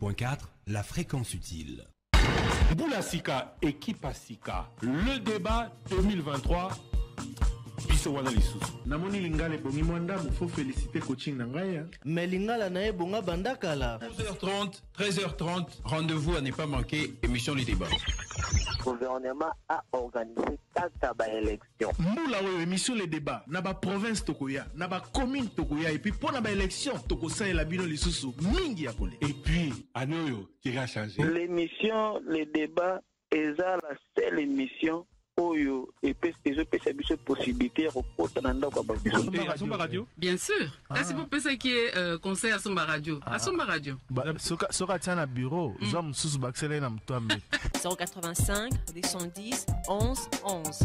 88.4, la fréquence utile. Boula Sika, équipe à Sika, le débat 2023. Namoni lingala bongi mwanda faut féliciter coaching nangaya. Mais lingala na bonga bandakala. 11h30, 13h30, rendez-vous à ne pas manquer, émission Le Débat. Le gouvernement a organisé 4 élections. Moula émission Le Débat, na ba province tokoya, na ba commune tokoya et puis pour na ba élection toko sa la bino lisusu mingi ya kole. Et puis anoyo qui a changé. L'émission Le Débat est la seule émission Oyo et puis c'est possibilité à Somba Radio. Bien sûr. Là c'est pour ça qui est conseil à Somba Radio. À Somba Radio. Soka tient un bureau. Zom sous baxelé na mtombe. 185 210 11 11.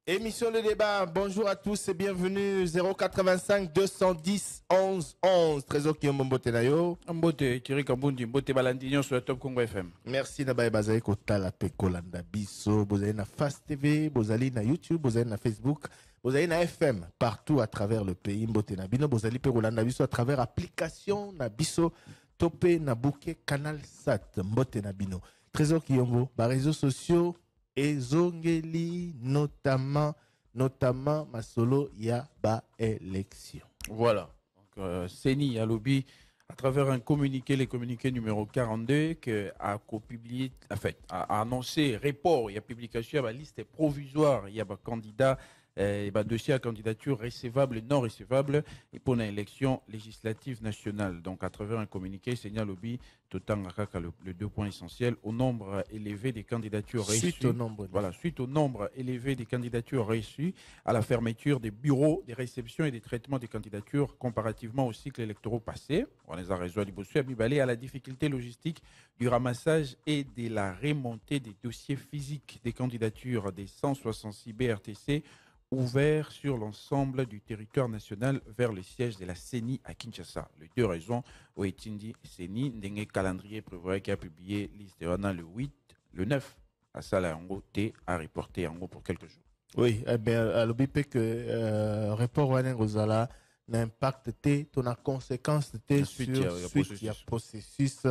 Émission Le Débat, bonjour à tous et bienvenue 085 210 11 11. Trésor qui est Mbote Nayo. Mbote, Thierry Kambundi, Mbote Balandignon sur la Top Congo FM. Merci Nabaye Bazaye Kotala Pekolanda Bisso, Bozali na Fast TV, Bozali na YouTube, Bozali na Facebook, Bozali na FM, partout à travers le pays. Mbote Nabino, Bozali Pekolanda Bisso à travers application Nabisso, Topé Nabouke, Canal Sat, Mbote Nabino. Trésor qui est réseaux sociaux. Et Zongeli, notamment Masolo, il y a élection. Voilà. Donc, Seni a lobby à travers un communiqué, le communiqué numéro 42, qui a publié, en fait, a annoncé report, il y a publication, il y a liste provisoire, il y a un candidat, dossier à candidature recevable et non recevable et pour une élection législative nationale. Donc à travers un communiqué, Seigneur Lobby, le 2 points essentiels au nombre élevé des candidatures reçues. Suite au nombre élevé des candidatures reçues à la fermeture des bureaux des réceptions et des traitements des candidatures comparativement au cycle électoral passé. On les a résolus à la difficulté logistique du ramassage et de la remontée des dossiers physiques des candidatures des 166 BRTC ouvert sur l'ensemble du territoire national vers le siège de la CENI à Kinshasa. Les deux raisons ont été dit CENI, d'un calendrier prévoit qui a publié liste le 8, le 9 à Salango T à reporter en gros pour quelques jours. Oui, eh bien, à l'obipé que report Wanengozala n'impacte T, ton a conséquence T sur le processus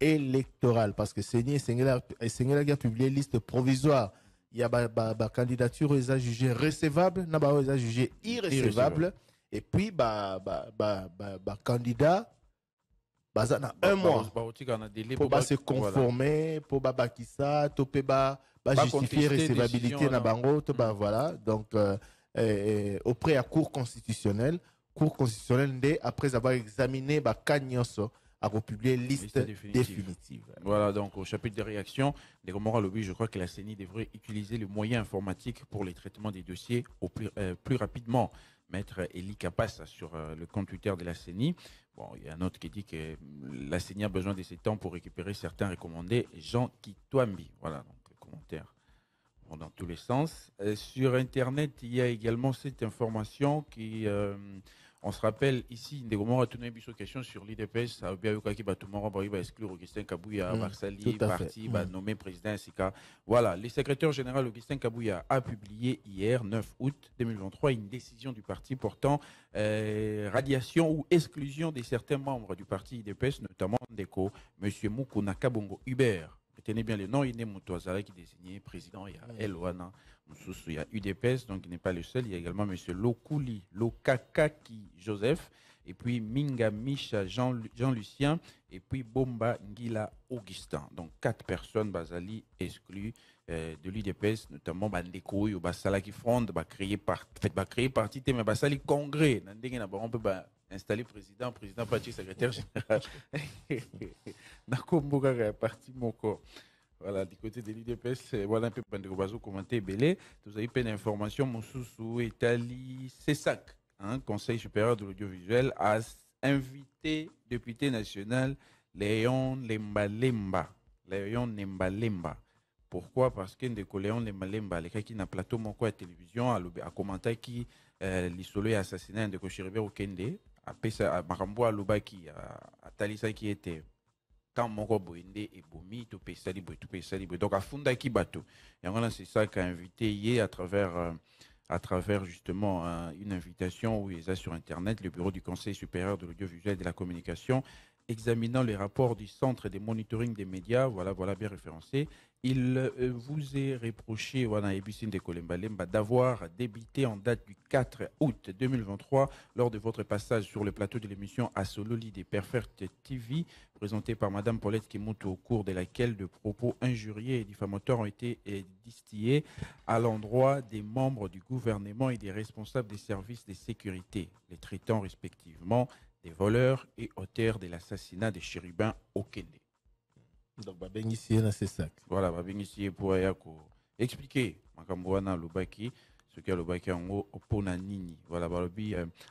électoral parce que CENI a publié liste provisoire. Il y a une candidature ils ont jugé recevable, ils ont jugé irrecevable. Et puis, candidat, un mois pour se conformer, pour justifier recevabilité na bango, voilà. Donc, auprès à Cour constitutionnelle, après avoir examiné Kanyoso, à republier liste définitive. Voilà, donc au chapitre des réactions, les Gomorrah Lobby, je crois que la CENI devrait utiliser le moyen informatique pour les traitements des dossiers au plus rapidement. Maître Eli Kapassa sur le compte Twitter de la CENI. Bon, il y a un autre qui dit que la CENI a besoin de ces temps pour récupérer certains recommandés. Jean Kitwambi. Voilà, donc commentaire dans tous les sens. Sur Internet, il y a également cette information qui... on se rappelle ici, Ndegomora a tourné une question sur l'IDPS, ça a bien vu qu'il va exclure Augustin Kabouya, Barsali, parti, va nommer président SICA. Voilà, le secrétaire général Augustin Kabouya a publié hier, 9 août 2023, une décision du parti portant radiation ou exclusion de certains membres du parti IDPS, notamment Ndeko, M. Mukuna Kabongo Hubert. Retenez bien le nom, il est Moutouazala qui est désigné président, il y a Elwana, il y a UDPS, donc il n'est pas le seul, il y a également M. Lokuli, Lokakaki Joseph, et puis Minga Misha Jean-Lucien, et puis Bomba Ngila Augustin. Donc 4 personnes, Bazali, exclues de l'UDPS, notamment Bandeko, Basala qui fronde, créer parti, mais Basali congrès, on peut installer président, parti secrétaire général. Nakomboka parti Moko. Voilà, du côté de l'UDPS, voilà un peu Bandeko Bazo commenté belé. Vous avez plein d'informations, Moussous, Italie, CESAC. Conseil supérieur de l'audiovisuel, a invité député national Léon Lemba-Lemba. Léon Lemba-Lemba. Pourquoi? Parce que Léon Lemba-Lemba, les gens qui n'ont plateau mon quoi à télévision, a commenté qui l'isolo est assassiné de Kochiribe au Kende, à Pesa, à Marambo, à Lubaki, à Talisa qui était quand mon quoi boende et bomi, tout Pesa libre, tout Pesa libre. Donc à Funda qui bateau. Et voilà, c'est ça qu'a invité hier à travers justement une invitation où ils ont sur Internet, le bureau du Conseil supérieur de l'audiovisuel et de la communication, examinant les rapports du Centre de monitoring des médias, voilà bien référencé. Il vous est reproché, voilà, Ebusine de Kolemba-Lemba, d'avoir débité en date du 4 août 2023, lors de votre passage sur le plateau de l'émission Asololi des Perfect TV, présentée par Madame Paulette Kimutu, au cours de laquelle de propos injurieux et diffamatoires ont été distillés à l'endroit des membres du gouvernement et des responsables des services de sécurité, les traitant respectivement des voleurs et auteurs de l'assassinat des chérubins au Kende. Donc, c'est ça. Voilà, ici pour expliquer Makambouana Lubaki, ce qu'il y a Lubaki en haut, Pona Nini. Voilà,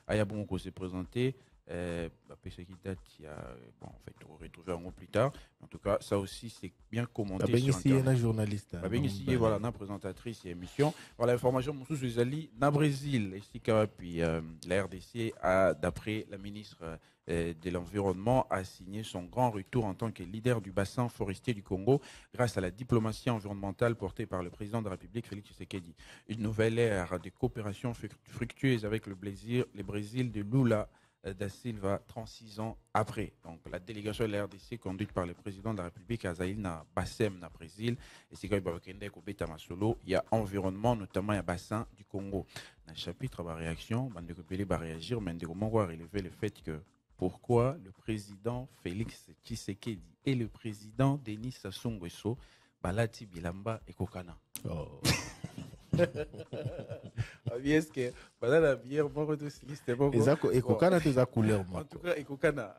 Ayabon qui s'est présenté, ce qui date, il y a, bon, en fait, on va retrouver en haut plus tard. En tout cas, ça aussi, c'est bien commenté. Ici, il y a un journaliste. Ici, voilà, une présentatrice et émission. Voilà, l'information, mon sous Zali, na Brésil, ici, puis la RDC, d'après la ministre de l'Environnement, a signé son grand retour en tant que leader du bassin forestier du Congo grâce à la diplomatie environnementale portée par le président de la République, Félix Tshisekedi. Une nouvelle ère de coopération fructueuse avec le Brésil de Lula da Silva, 36 ans après. Donc, la délégation de la RDC conduite par le président de la République, Azaïl na Bassem, na Brésil, et c'est quand il y a environnement, notamment il y a bassin du Congo. Dans le chapitre de la réaction, il va réagir, mais on va relever le fait que pourquoi le président Félix Tshisekedi et le président Denis Sassou Nguesso balati bilamba et kokana. Oh. Est-ce que voilà la bière bon c'était bon. Et kokana tes a couleur moi. En tout cas et kokana.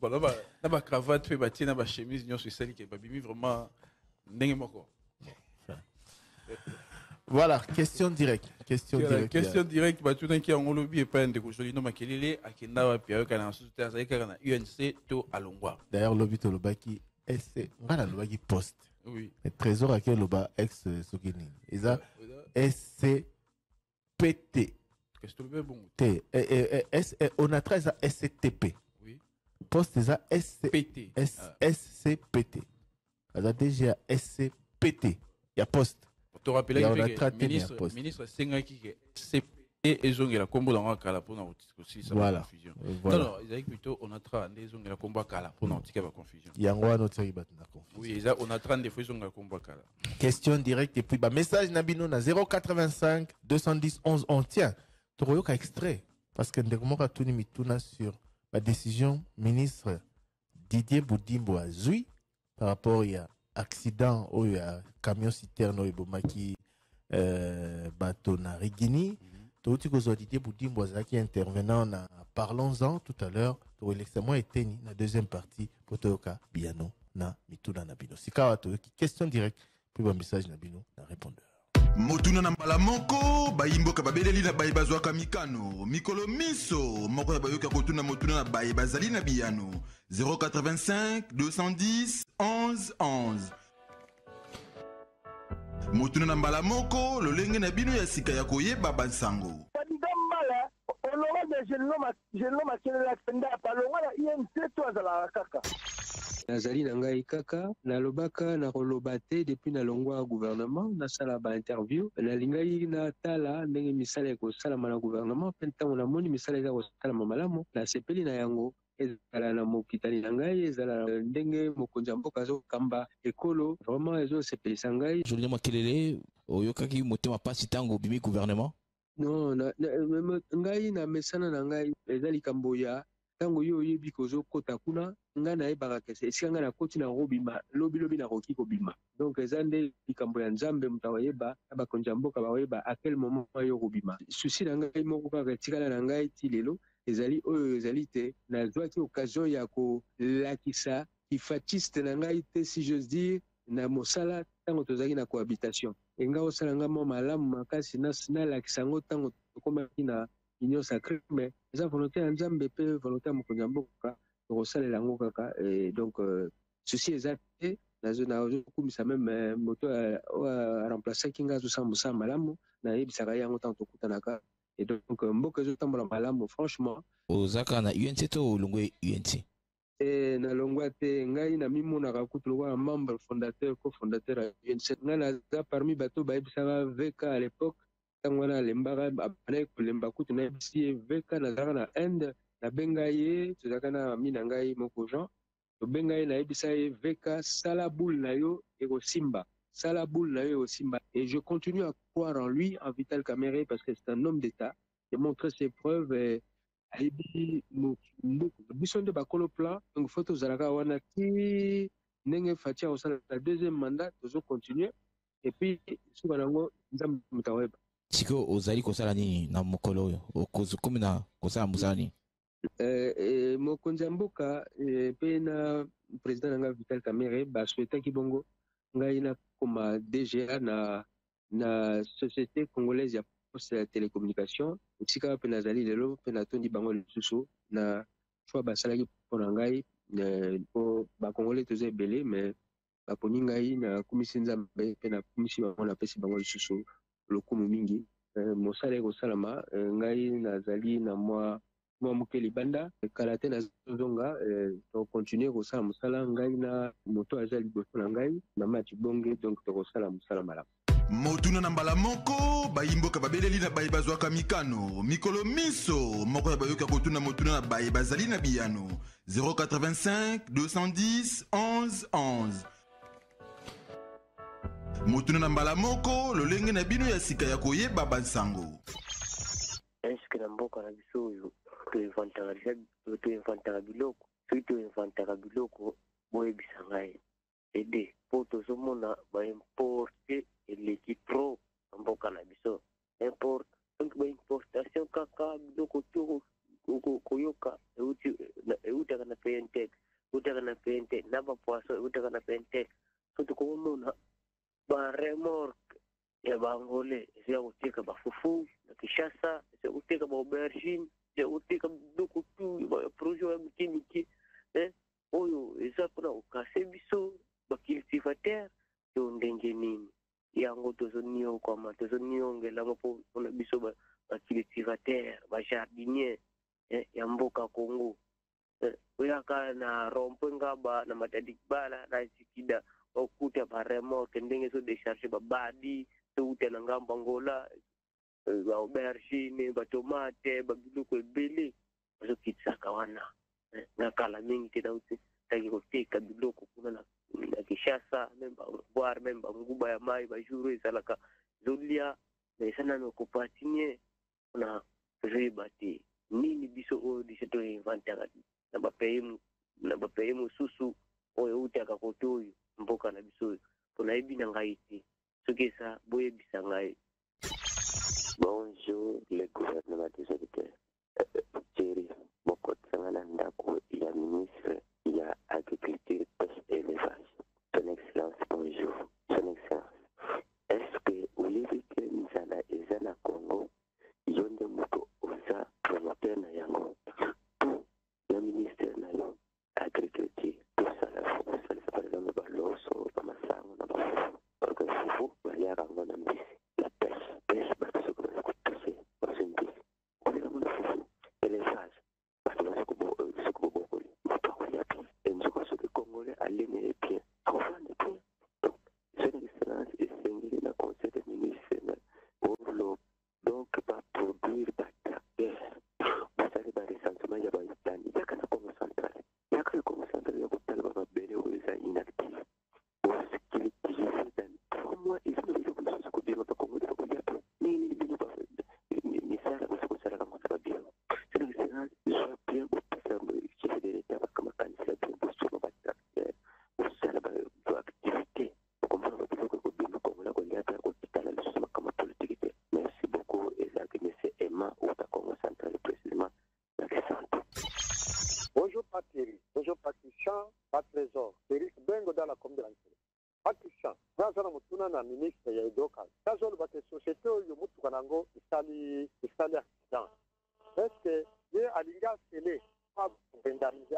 Bon là ba cravate fait ba tina ba chemise nyo sur celle qui ba bimi vraiment ndenge moko. Voilà, question directe. Question directe, bah, tout d'un coup, on lobby et pas un découché. Non, Makelele, Akenda, Pierre, Kana, Souter, Zaïkana, UNC, To, Alongwa. D'ailleurs, lobby to Lobaki, SC, voilà, Lobaki poste. Oui. Le trésor à quel Loba ex-Sokini. Et ça, SCPT. Qu'est-ce que tu veux bon? T. On a 13 à SCTP. Oui. Poste, c'est SCPT. SCPT. Alors, déjà, SCPT. Il y a poste. Tu rappelles que le ministre Sengaki et Zongela Combo dans la Kala pour aussi ça voilà. Confusion. Voilà. Non, ils plutôt on a train des Zongela Combo Kala pour n'en tirer la confusion. Il y a un autre qui confusion. Oui, on a train de faire Zongela Combo Kala. Question directe et puis bah message Nabino na 085 210 11 on tient. Toroyoka extrait parce que ndekmoka tuni mituna sur la décision ministre Didier Boudimbo Azui par rapport à accident où il y a camion citerne au Bomaki bateau na Rigini. Tout ce que Didier Boudimbo qui intervenant na parlons-en tout à l'heure pour l'extrêmement éteigné la deuxième partie pour Toyoka Biano na mituna nabino. Si kawato question directe puis un message nabino na répondeur. Motuna na mbala moko bayimboka babeleli na bayi bazwaka mikano mikolo miso moko ya bayoka kotuna motuna na bayi bazali na biyano 085 210 11 11 motuna na mbala moko lolenge na bino ya sika ya koyeba bansango mbala olonga de jello makelela kenda palonga na INC to azala kaka nazali na ngai kaka nalobaka na koloba te depuis nalongwa gouvernement nasala ba interview nalingai natala ndenge misala ekosalama na gouvernement mpe ntango namoni misala eza kosalama malamu nasepeli na yango ezala na mokitani na ngai ezala ndenge mokonzi ya mboka azokamba ekolo vraiment ezosepelisa ngai Julien Makelele oyokaki motema pasi ntango obimi gouvernement non ngai na mesana na ngai eza likambo ya ntango yo oyebi kozokota kuna ngai nayebaka kese esika ngai nakoti na kobima lobilobi nakoki kobima donc eza nde likambo ya nzambe moto akoyeba na bakonzi ya mboka bakoyeba a quel moment yo kobima susi na ngai moko kaka etikala na ngai ti lelo ezali oyo ezali te nazwaki occasion ya kolakisa kifatiste na ngai te si j'ose dire na mosala ntango tozalaki na cohabitation enga osala nga mwa malamu makasi nalakisa yango ntango tokomaki na union sacré, mais eza volonté ya nzambe mpe volonté ya mokonzi ya mboka tokosalela yango kaka. Donc souci eza te, nazokumisa meme moto aremplaçaki nga azosala mosala malamu, nayebisaka ye yango ntango tokutanaka. Et donc mboka ezotambola malamu franchement. ozaka na UNC to olongwe UNC? Na longwa te, ngai na mimonaka kutu lokola membre fondateur cofondateur ya UNC. Ngai naza parmi bato bayebisaka VK à l'époque, ntango wana alembaka abandaki kolemba kutu nayebisi ye VK nazalaka na Inde, nabenga ye tozalaka na ami na ngai moko Jean, tobenga ye nayebisa ye VK sala boule na yo ekosimba, sala boule na yo ekosimba. Et je continue à croire en lui, en Vital Kamerhe, parce que c'est un homme d'État. Il a montré ses preuves et ayebi biso nde bakolo plan. Donc faut tozalaka wana ti ndenge Fathi akosala na deuxième mandat tozocontinue. Et puis soka nango nzambe moto akoyeba. Siko ozali kosala nini na mokolo oyo okomi na kosala mosala nini? Mokonzi ya mboka mpe na président na nga Vital Kamerhe basouhaitaki bongo ngai nakoma DGA na société congolaise ya poste ya télécommunication. Esika mpe nazali lelo mpe natondi bango lisusu na choix basalaki mpo na ngai mpo bakongolais toza ebele, mais baponi ngai nakumisi nzambe mpe nakumisi bango napesi bango lisusu lokumu mingi. Mosala ekosalama, ngai nazali na mwa moke libanda kala te nazozonga, tokontinue kosala mosala ngai na moto aza liboso na ngai mama Tibonge, donc tokosala mosala malamu. Motuna na mbala moko bayimboka babeleli na bayi bazwaka mikano mikolo miso moko ya bayoka kotuna motuna na bayi bazali na biyano 085 210 11 11. Motuna na mbala moko lolenge na bino ya sika ya koyeba bansango. Eske na mboka na biso oyo toinventaka biloko soki toinventaka biloko boyebisa ngai ede mpo tozomona baimporte eleki tro na mboka na biso donc baimportation kaka biloko to koyoka eutaka na PNTEC na bapoisson eutaka na PNTEC. So tokomona baremorke ya baangolais eza koteka bafufu na Kinshasa, eza koteka baaubergine, eza koteka biloko tu projet ya mikimiki oyo eza mpona kokase biso bacultivateur to ndenge nini yango tozoniokwama tozoniongelango mpona biso bacultivateur bajardinier ya mboka Congo. Oyaka na rompwe ngaba na Matadi Bala na Zikida okuta baremorke ndenge so décharger babadi touta na ngamba Angola baaubergine batomate babiloko ebele bazokitsaka wana nakala mingi te nauti taki koteka biloko kuna na Kinshasa memba boire memba nguba ya mai bajuru ezalaka zolia mais sana no kopatinier na rebati nini biso oyo diseto inventara na bapaye mosusu oyo utaka kote oyo mboka na biso oyo tonayebi na ngai te soki esa boyebisa ngai. Bonjour le gouvernement des auditeurs. Thierry Mokotsanga na ndako ya ministre ya agriculture, pêche et élevage. Son Excellence, bonjour. Son Excellence, est-ce que vous voulez que Nzala eza na Congo yonde moto oza promoteur na yango tout le ministère na yo agriculture tout ça la par exemple baloso bamasango na bafufu orga fufu baliaka ngo na mbisi la esali accident estce ye alingi asele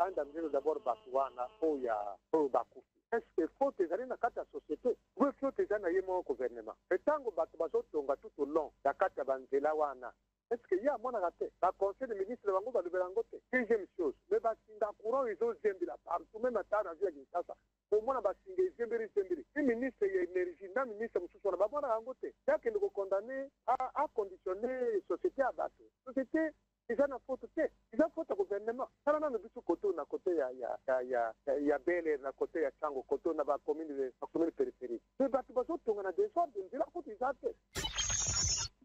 andamizelo d'abord bato wana oyo bakufi estce faute ezali na kati ya société ou faute ezali na ye moko gouvernement etango bato bazotonga tout au long ya kati ya banzela wana estce ye amonaka te baconseil de ministre bango balobela yango te deuxième chose me basinga courant ezozembela partout même ata na vie ya kinshasa omona basinga ezembeli ni ministre ya énergie na ministre mosusu wana bamonaka yango te yakende kokondane aconditionne société ya bato société eza na faute te eza faute ya gouvernement tala nano biso koto na kote ya bele na kote ya chango koto na bacommune périphérique me bato bazotonga na desordre nzela faute eza te.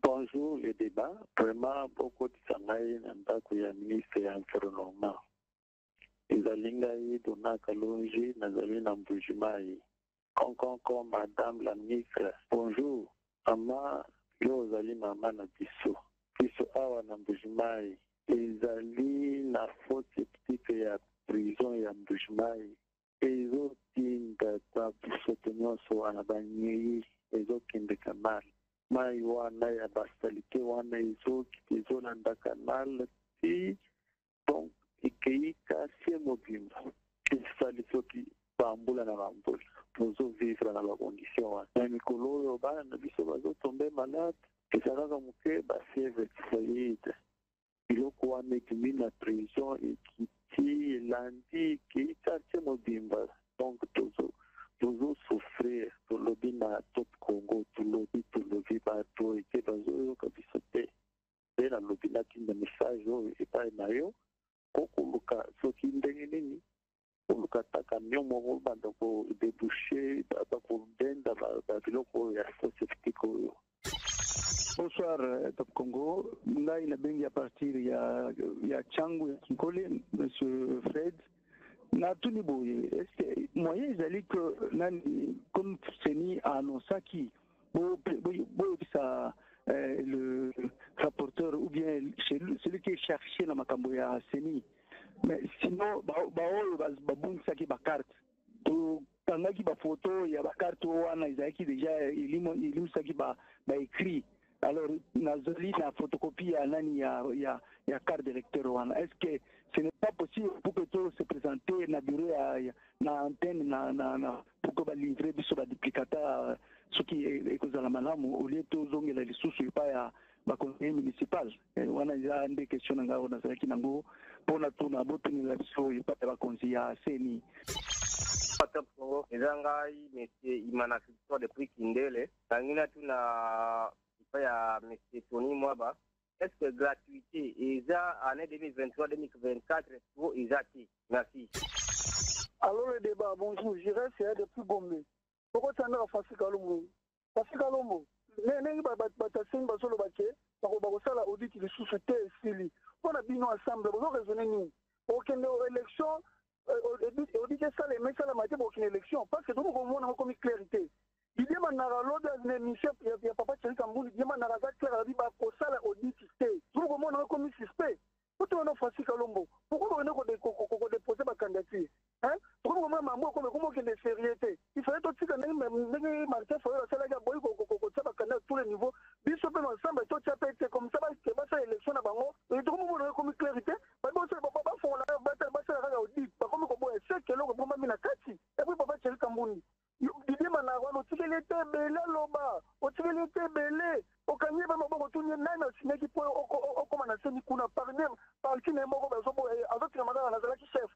Bonjour, le débat. Vraiment, beaucoup de sangai n'andako ya ministre ya environnement. Izalingai dona kalonji nazali na mbujimai. Konkonko, madame la ministre. Bonjour. Ama, yo zali mama na biso. Biso awa na mbujimai. Izali na faute petite ya prison ya mbujimai. Ezo tinda kwa biso nyonso wana banyeyi. Ezo kende kamali. Mai wana ya basalite wana ezolanda kanal ti donc ikeika sie mobimba esali soki bambula na bambula tozovivre na bacondition wana na mikolo oyo bana na biso bazotombe malade ezalaka moke bafievre tifoide biloko wana ekimi na prison ekiti elandi ikeika tie mobimba donc souffrir tolobi na top Congo tolobi bato ete bazoyoka biso te nde nalobelaki na message oyo epai na yo kokoluka soki ndenge nini koluka ta camion moko banda kodebouche bakobenda babiloko oyo ya soseptique oyo. Bonsoir, Top Congo. Ngai nabengi à partir ya Changu ya Kinkole, Monsieur Fred. Na tuni boye, est-ce que moyen ezali que nani comme Seni a annoncé qui ça le rapporteur ou bien celui qui est cherché dans makambo ya Seni, mais sinon babung saki ba carte to tangaki ba photo ya ba carte wana ezaki déjà elimu saki ba écrit. Alors nazali na photocopie ya nani ya carte d'électeur wana. Est-ce que ce n'est pas possible pour que tout se présente na bureau na antenne na pour que ba livrer biso ba duplicata ce qui est cause la malamu au lieu de zongela lisusu pa ya ba conseil municipal wana ya nde question nga ona zaki nango pona tuna botuni la biso pa ba conseil ya Seni. Top Congo ezangai monsieur Imana Victor de prix Kindele tangina tuna ya monsieur Tony Mwaba. Est-ce que gratuité ESA année 2023-2024 pour ESATI? Merci. Alors le débat, bonjour, j'irai c'est depuis Gombe. Pourquoi tu en as fait Kalombo? Kalombo. Nengi batasengi basolo baké, bakosala audit de sous-société sili. On a bino ensemble, vous raisonner ni. Aucune élection audit ça les mecs ça la matière pour aucune élection parce que tout le monde a comme clarité. Il y a un aralode de Michel, il y a papa Thierry Kambouli, il y a un aralode clair à l'IBA pour ça la audit. Tout le monde a commis suspect. Pourquoi on a fait Kalombo? Pourquoi on a déposé ma candidature? Pourquoi on a mambo comme il y a des sérieuxtés? Il fallait tout de suite que marqué sur la salle de boy tous les niveaux. Bisous ensemble, tout ça peut être comme ça, parce que ça élection à Bango. Et tout le monde a commis clarité. Pas bon, c'est pas fond la bataille la audit. Pas comme on est sec, que l'on va mettre la kati. Et puis papa Thierry Kambouli. Didier Managwan, otikelete bele loba, otikelete bele, okanye ba maboko tunye nana sineki po okoma na seni kuna parnem, parki ne moko ba zobo azoti namaka na zalaki chef,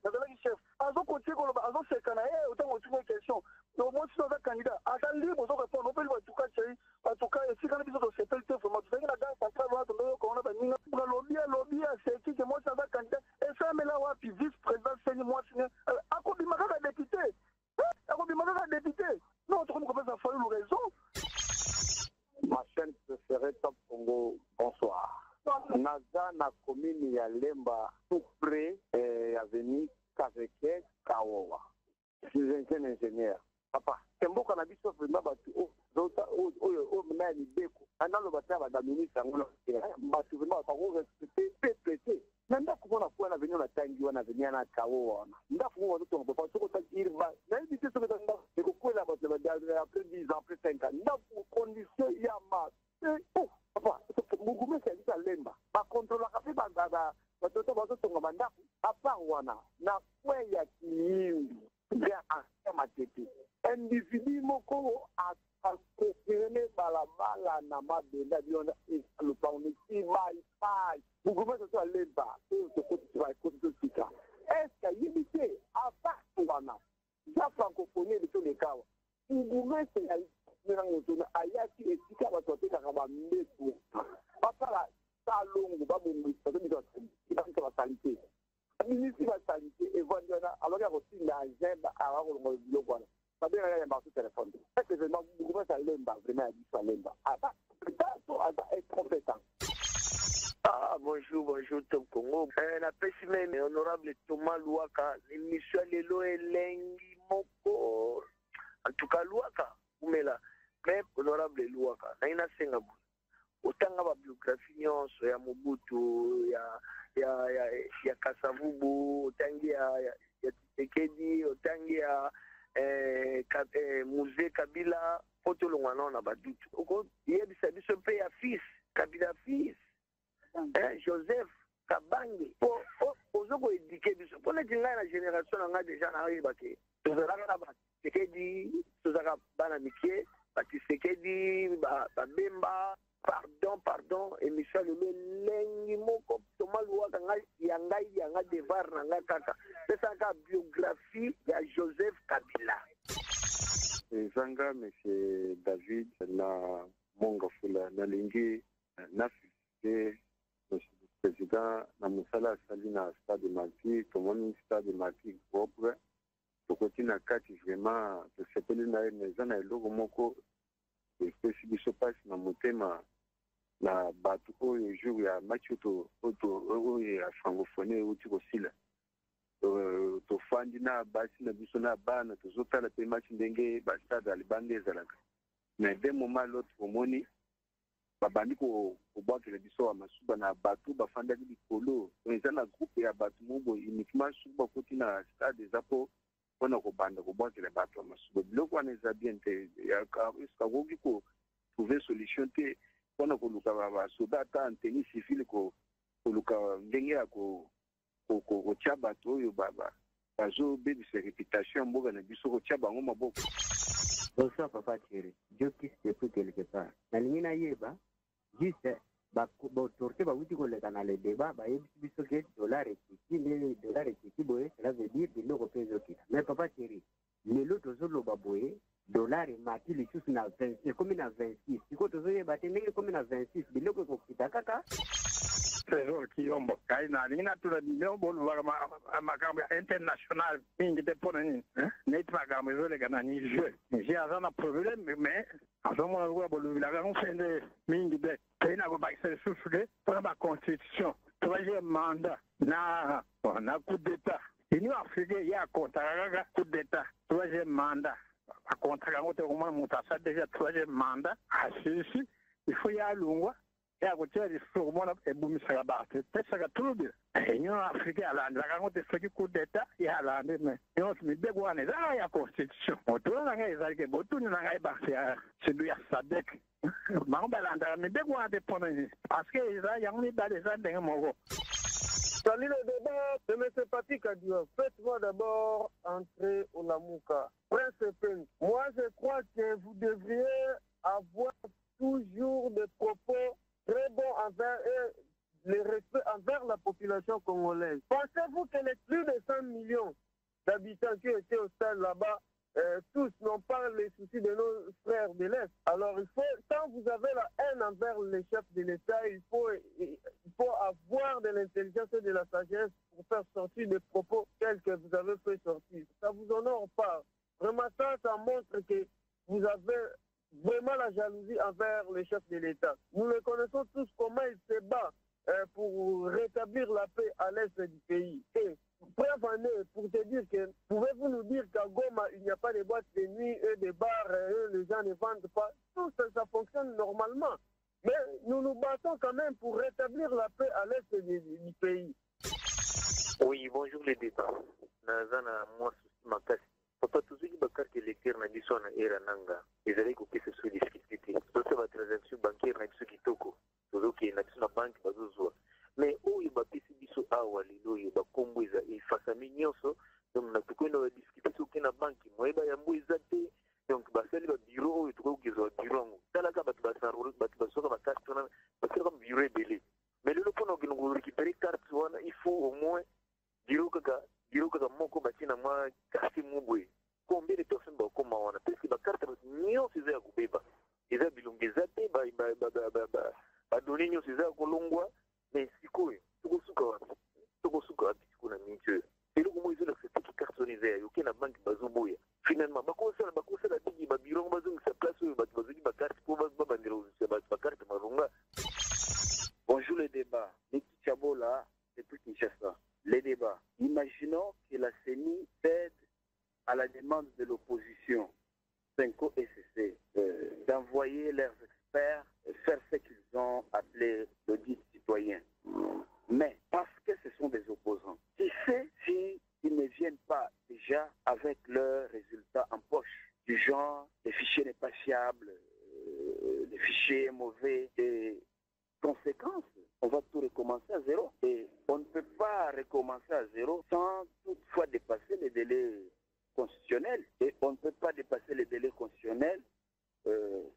azo kotie ko loba azo sekana autant otunye question. Donc moi si on a candidat, ata libre zo répondre, on peut lui en tout cas si quand biso de sécurité vraiment, tu sais la gang centrale là to ko na ba ninga, pour lobby c'est qui que moi ça va candidat, et ça mais là wapi vice-président seni moi signé, akobi makaka député. Député. Non, tu comprends pas, ça fait une raison. Ma chaîne préférée Top Congo, bonsoir. Naza na commune ya Lemba, tout près, avenue Kaveke, Kawawa. Je suis un ingénieur. Papa, Kemboka na biso vraiment batu o mnani beko. Analo bataba da ministre ngolo. Batu vraiment ba ko respecter PPT. Nanda kumona kwa na venyo na tangi wana venya na Kawawa. Nda fumo watu to ba soko ta irba. Na ndi tso ka nda ko kwela ba après 10 ans après 5 ans. Nda condition ya ma. Papa, mugume c'est lemba bakontrolaka mpe batoto bazotonga bandako apart wana na kwe ya kiyimbi ya ancien matete individu moko akokene balabala na mabenda bilona lopangonesi baipai bugumeso to alemba oyo tokotisi baekoti tosika eske ayebi te apart wana ja francophonie elito lekawa bugumeso nango tona ayaki esika bato batekaka bambeto basala salongo babongisa tobisa basalite ministre basalite evandi wana alori ya kotinda agenda awakolongola biloko wana babengaka yamba su telefone eke vraimen gouvernement alemba vraiment ya biso alemba tato aza incompétent. Bonjour Top Congo. Napesi meme honorable Thomas Luaka émission lelo elengi moko en tout cas Luaka umela mais honorable Luaka naina senga bu otanga ba biographie nyonso ya Mobutu ya Kasavubu otangi ya Tshisekedi otangi ya Musée Kabila poto longwana na badutu oko yebisa biso pe ya fils Kabila fils Joseph Kabange ozoko éduquer biso pona tinga na génération nga déjà na yeba ke tozalaka na Tshisekedi tozaka bana mikie Tshisekedi babemba pardon émission le lengi moko Thomas Luaka yanga devoir na nga kaka pesaka biographie ya Joseph Kabila ezanga monsieur David na Mongafula na lingi na fite monsieur le président na musala asali na stade Maki tomoni stade Maki propre tokoti na kati vraiment tosepeli na ye eza na eloko moko espesi biso pasi na motema na bato oyo jour ya match oyo ya francophonie euti kosila tofandi na basi na biso na bana tozotala mpe match ndenge bastade alibanda ezalaka na de moment l'autre omoni babandi kobwakela biso ya masuba na bato bafandaki likolo eza na groupe ya bato mobo uniquement soki bakoti na stade eza mpona kobanda kobwakela bato ya masuba biloko wana eza bien te kakoki kotrouve solution te mpona koluka basoda ata anteni civile koluka ndenge ya kotia bato oyo bazobebisa réputation ya mboka na biso kotia bango maboko. Bonsoir Papa Thierry, Dieu qui se peut quelque part. Nalingi na yeba juste autorité bauti koleka na le débat bayebisi biso ke dollar ekiki boye cela veut dire biloko mpe ezokita. Mais Papa Thierry, lelo tozoloba boye dollar emaki lisusu na 20 ekomi na 26 sikoyo tozoyeba te ndenge ekomi na 26 biloko ekokita kaka trésor kiyombo kai nalingi natula biloko bolobaka makambo ya international mingi te mpona nini neti makambo ezoleka na niger aza na problème mais azomona lokola bolobelaka yango fende mingi te pei na kobakisa lisusu te mpona baconstitution troisième mandat na coup d'état union africaine ye akontaka kaka coup d'état troisième mandat akontaka yango te komona moto asa déjà troisième mandat asisi il faut ye alongwa ya kotia lisusu komona ebumisaka bato epesaka tulubila union africaine alandelaka yango te soki coup d'état ye alande me nyonso mibeko wana ezaka ya constitution otuna na ngai ezali ke botuni na ngai banse ya sedu ya sadek bango balandaka mibeko wana te mpona nini parce que eza yango mibale eza ndenge moko. Salut le débat de M. Patrick Adio. Faites-moi d'abord entrer au Lamouka. Prince Pen, moi je crois que vous devriez avoir toujours des propos très bons envers le respect envers la population congolaise. Pensez-vous que les plus de 100 millions d'habitants qui étaient au stade là-bas, tous n'ont pas les soucis de nos frères de l'Est? Alors il faut, quand vous avez la haine envers les chefs de l'État, il faut avoir de l'intelligence et de la sagesse pour faire sortir des propos tels que vous avez fait sortir. Ça vous honore pas. Vraiment ça montre que vous avez vraiment la jalousie envers les chefs de l'État. Nous le connaissons tous comment il se bat pour rétablir la paix à l'est du pays. Et preuve en est, pour te dire que, pouvez-vous nous dire qu'à Goma, il n'y a pas de boîtes de nuit et des bars, et les gens ne vendent pas? Tout ça, ça fonctionne normalement. Mais nous nous battons quand même pour rétablir la paix à l'est du pays. Oui, bonjour les débats. Nazana, moi, Makasi. papa tozwiki bakarte électeur na biso na era nanga ezalaki kopesa biso difficulté tosala batransaction bancaire na biso kitoko tozokende na biso na banke bazozwa mais oyo bapesi biso awa lelo oyo bakombo eza efasami nyonso donc na tokoenda badifficulté soki na banke moyeba yango eza te donc basali babiro oyo tokokezwa babiro yango talaka bato basoka bakarte wana basalaka biro ebele mais lelo mpona okende korécupere carte wana il faut au moins biro kaka moko batie na mwa quartier mo boye combien de personnes bakoma wana parceke bakarte nyonso eza ya kobeba eza bilongo eza te badone nyonso eza ya kolongwa mais sikoyo tokosuka wapi sikoyo na minti oyo eloko mo ezolakisateki carte wana eza ya yoke na banke bazoboya finalement bakosala tiki babiro ngo bazongisa place oyo bato bazwaki bakarte mpo babandela kozwisa bato bakarte malonga. Bonjour le débat. Niki Chabola, depuis Kinshasa. Les débats. Imaginons que la CENI cède à la demande de l'opposition, Senko SCC, d'envoyer leurs experts faire ce qu'ils ont appelé l'audit citoyen. Mais parce que ce sont des opposants, qui sait s'ils ne viennent pas déjà avec leurs résultats en poche, du genre les fichiers n'est pas fiables, les fichiers mauvais, et conséquences, on va tout recommencer à zéro. Et on ne peut pas recommencer à zéro sans toutefois dépasser les délais constitutionnels. Et on ne peut pas dépasser les délais constitutionnels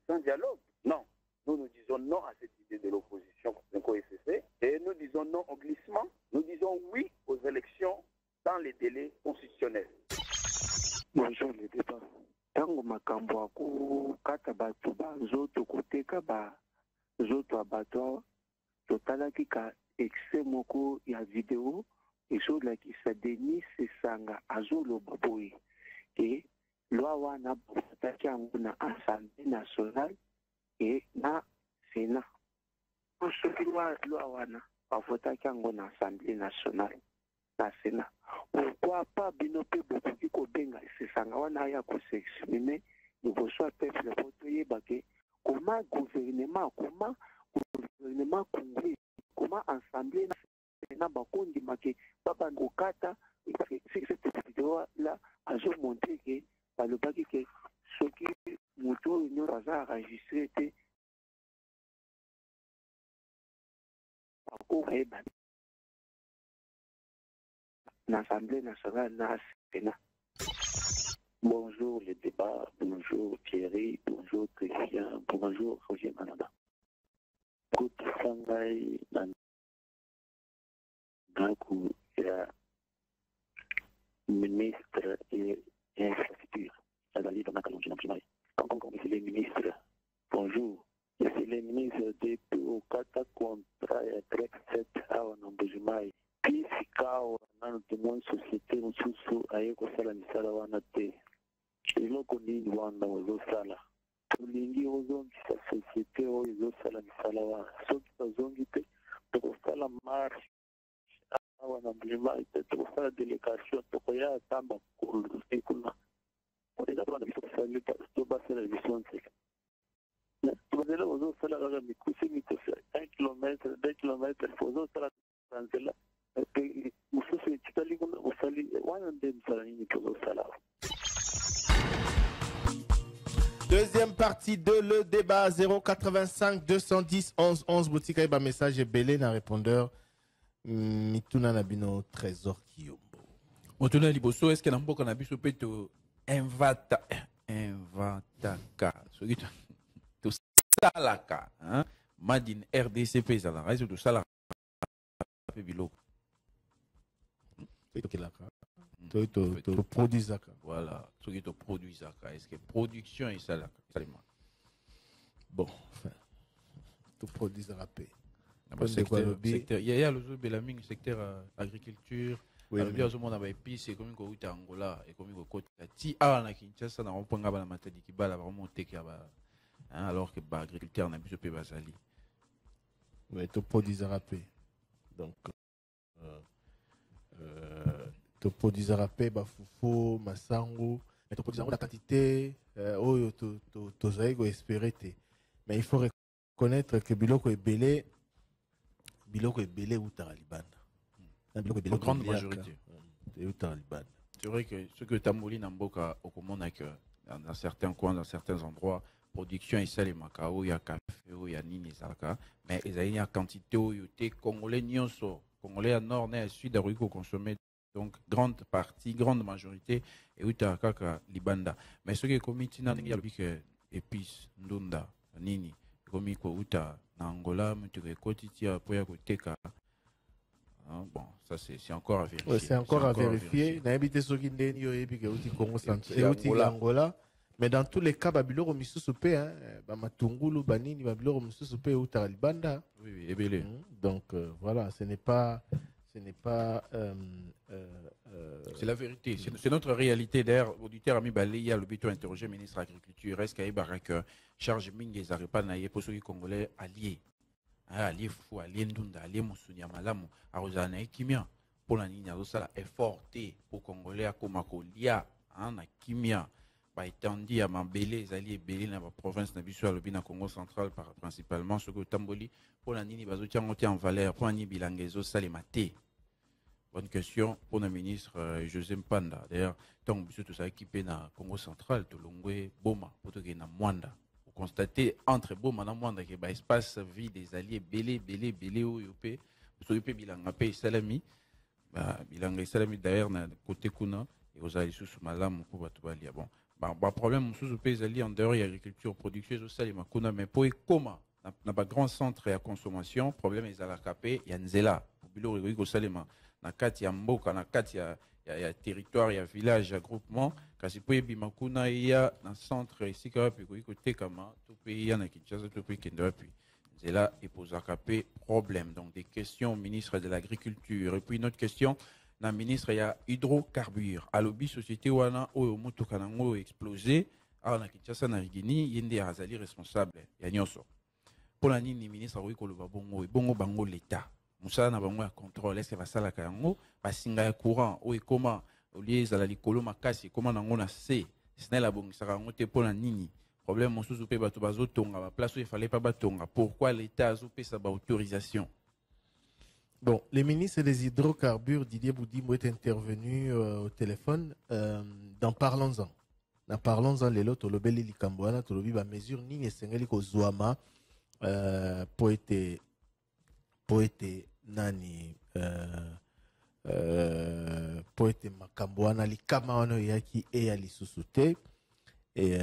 sans dialogue. Non. Nous disons non à cette idée de l'opposition SCC et nous disons non au glissement. Nous disons oui aux élections dans les délais constitutionnels. Bonjour les débats. Tango makambo ako kata bato bazoto koteka zoto abattoir totalaki ka excès moko ya video ezolakisa Denis Esanga azoloba boye ke loi wana bafataki yango na Assemblée nationale et na Sénat. Soki loi wana bafotaki yango na Assemblée nationale na Sénat, pourquoi pas bino mpe bokoki kobenga Esanga wana ya kosexprime liboso ya peuple po toyeba ke comment gouvernement congolais, comment assemblée na bakondi make baba ngokata cette vidéo là azo montrer que balobaki que soki moto oyo nyonso aza enregistré te akoyeba na assemblée nationale na Sénat. Bonjour les débats, bonjour Thierry, bonjour Christian, bonjour Roger Manada. Kuti sangai na Gaku ya ministre et infrastructure. Azali Donaka Longi na Primari. Quand monsieur le ministre, bonjour. Monsieur le ministre depuis au kata contrat ya Trek 7 awa na Mbujimai. Pisi kawa nano temon société mususu ayeko sala misala wana te. Eloko nini wana ozosala tolingi ozongisa société oyo ezosala misala wana soki bazongi te tokosala marche awa na Mbujimai te tokosala délégation tokoya ata bakulu ekuna eza tobanda biso kosali tobasala biso nzela tozela ozosala kaka mikusi mitosa 1 kilomètre 2 kilomètre ozosala na nzela mosusu etikali kuna osali wana nde misala nini tozosala. Deuxième partie de le débat 085 210 11 11 boutique ba message belé na répondeur mituna na bino trésor Kiyombo. Otuna liboso est-ce que na mboka na biso pe to invata ka soki to salaka hein madine RDC pe za la raison to salaka pe biloko to kelaka to produisaka voilà soki to produisaka est-ce que production et salaka seulement bon enfin to produisaka pe secteur il y a le belaming secteur agriculture alors bien au monde avec épices et comme ko uta Angola et comme ko côté ti ala na Kinshasa na opanga ba na matadi kibala vraiment teke ba alors que ba agriculteur na biso pe bazali ouais to produisaka pe donc to produisaka pe ba fufu masango mais to produisaka la quantité oyo to zai ko espérer te mais il faut reconnaître que biloko ebele utara libanda. La grande majorité. C'est vrai que ce que Tamboli Namboka au Komona que dans certains coins, dans certains endroits, production et ça les macao, il y a café, il y a nini zaka, mais il y a quantité où il y a congolais nyonso, congolais à nord, à sud, à consommer donc grande partie, grande majorité et où il y a kaka libanda. Mais ce qui est commis, il y a que épices, ndunda, nini, commis ko uta na Angola, mutuke kotitia pour ya koteka. Bon, ça c'est encore à vérifier. Ouais, c'est encore à vérifier. N'habitez ce qui n'est pas Congo central et Angola. Mais dans tous les cas, Babylore Missousoupé, hein, Bamatungulu, Banini, Babylore Missousoupé ou Taralibanda. Oui, et belé. Donc voilà, ce n'est pas. C'est la vérité. C'est notre réalité. D'ailleurs, auditeur ami Baléa, le béton interrogé ministre de l'Agriculture, est-ce qu'il y a que charge mingi zarepa naie pour ceux qui congolais alliés. Alliés fou, alliés ndunda, alliés moussounia malamu, arrosana et kimia. Pour la ligne, ça est forté pour congolais à Komakolia, na kimia. Bah, étendu à Mambélé, les alliés belés dans la province de Bina Congo central, principalement, ce que Tamboli, pour la Nini Bazotia monté en valeur, pour la Nini Bilangezo, ça les maté. Bonne question pour le ministre José Mpanda. D'ailleurs, tant que tout ça équipé dans Congo central, Tolongwe, Boma, pour tout na Mwanda. Vous constatez entre Boma et Mwanda que l'espace vie des alliés belé, au Yopé, au Yopé Bilangapé, Salami, Bilanga Salami d'ailleurs, côté Kuna, et aux alliés sous Malam, pour Batubalia. Bon. Problème, sous pays alliés en dehors, il y a agriculture, production, mais pour comment n'a pas grand centre à consommation, problème est à la capé, il y a Nzela, pour Bilo Rigo Salema, na kati ya mboka, na kati ya territoire, il y a village, il y a groupement, kasi pour Bimakuna, il y a un centre ici, puis côté Kama, tout pays, il y a Kinshasa, tout pays Kenda, puis Nzela, et pour Zakapé, problème. Donc des questions au ministre de l'Agriculture. Et puis une autre question, le ministre, il y a hydrocarbures. À l'objet société wana o moto kanango explosé. Alors na Kinshasa na Rigini, yende azali responsable. Ya nyonso. Pour la nini ministre oui ko loba bongo bango l'état. Musala na bango ya contrôle est-ce que va sala kango ba singa ya courant o comment au lieu za la likolo makasi comment nango na C. C'est la bongo saka ngote pour la nini. Problème mon sous pe bato bazo tonga ba place où il fallait pas batonga. Pourquoi l'état a fait sa autorisation? Bon, le ministre des Hydrocarbures, Didier Boudimbo, est intervenu au téléphone dans Parlons-en. Dans Parlons-en, les lots, Tolobeli Likambouana, Tolobi, ba mesure ni nesengeli ko Zouama, poète nani, poète Makambouana, Likamaano Yaki et Ali Susute, et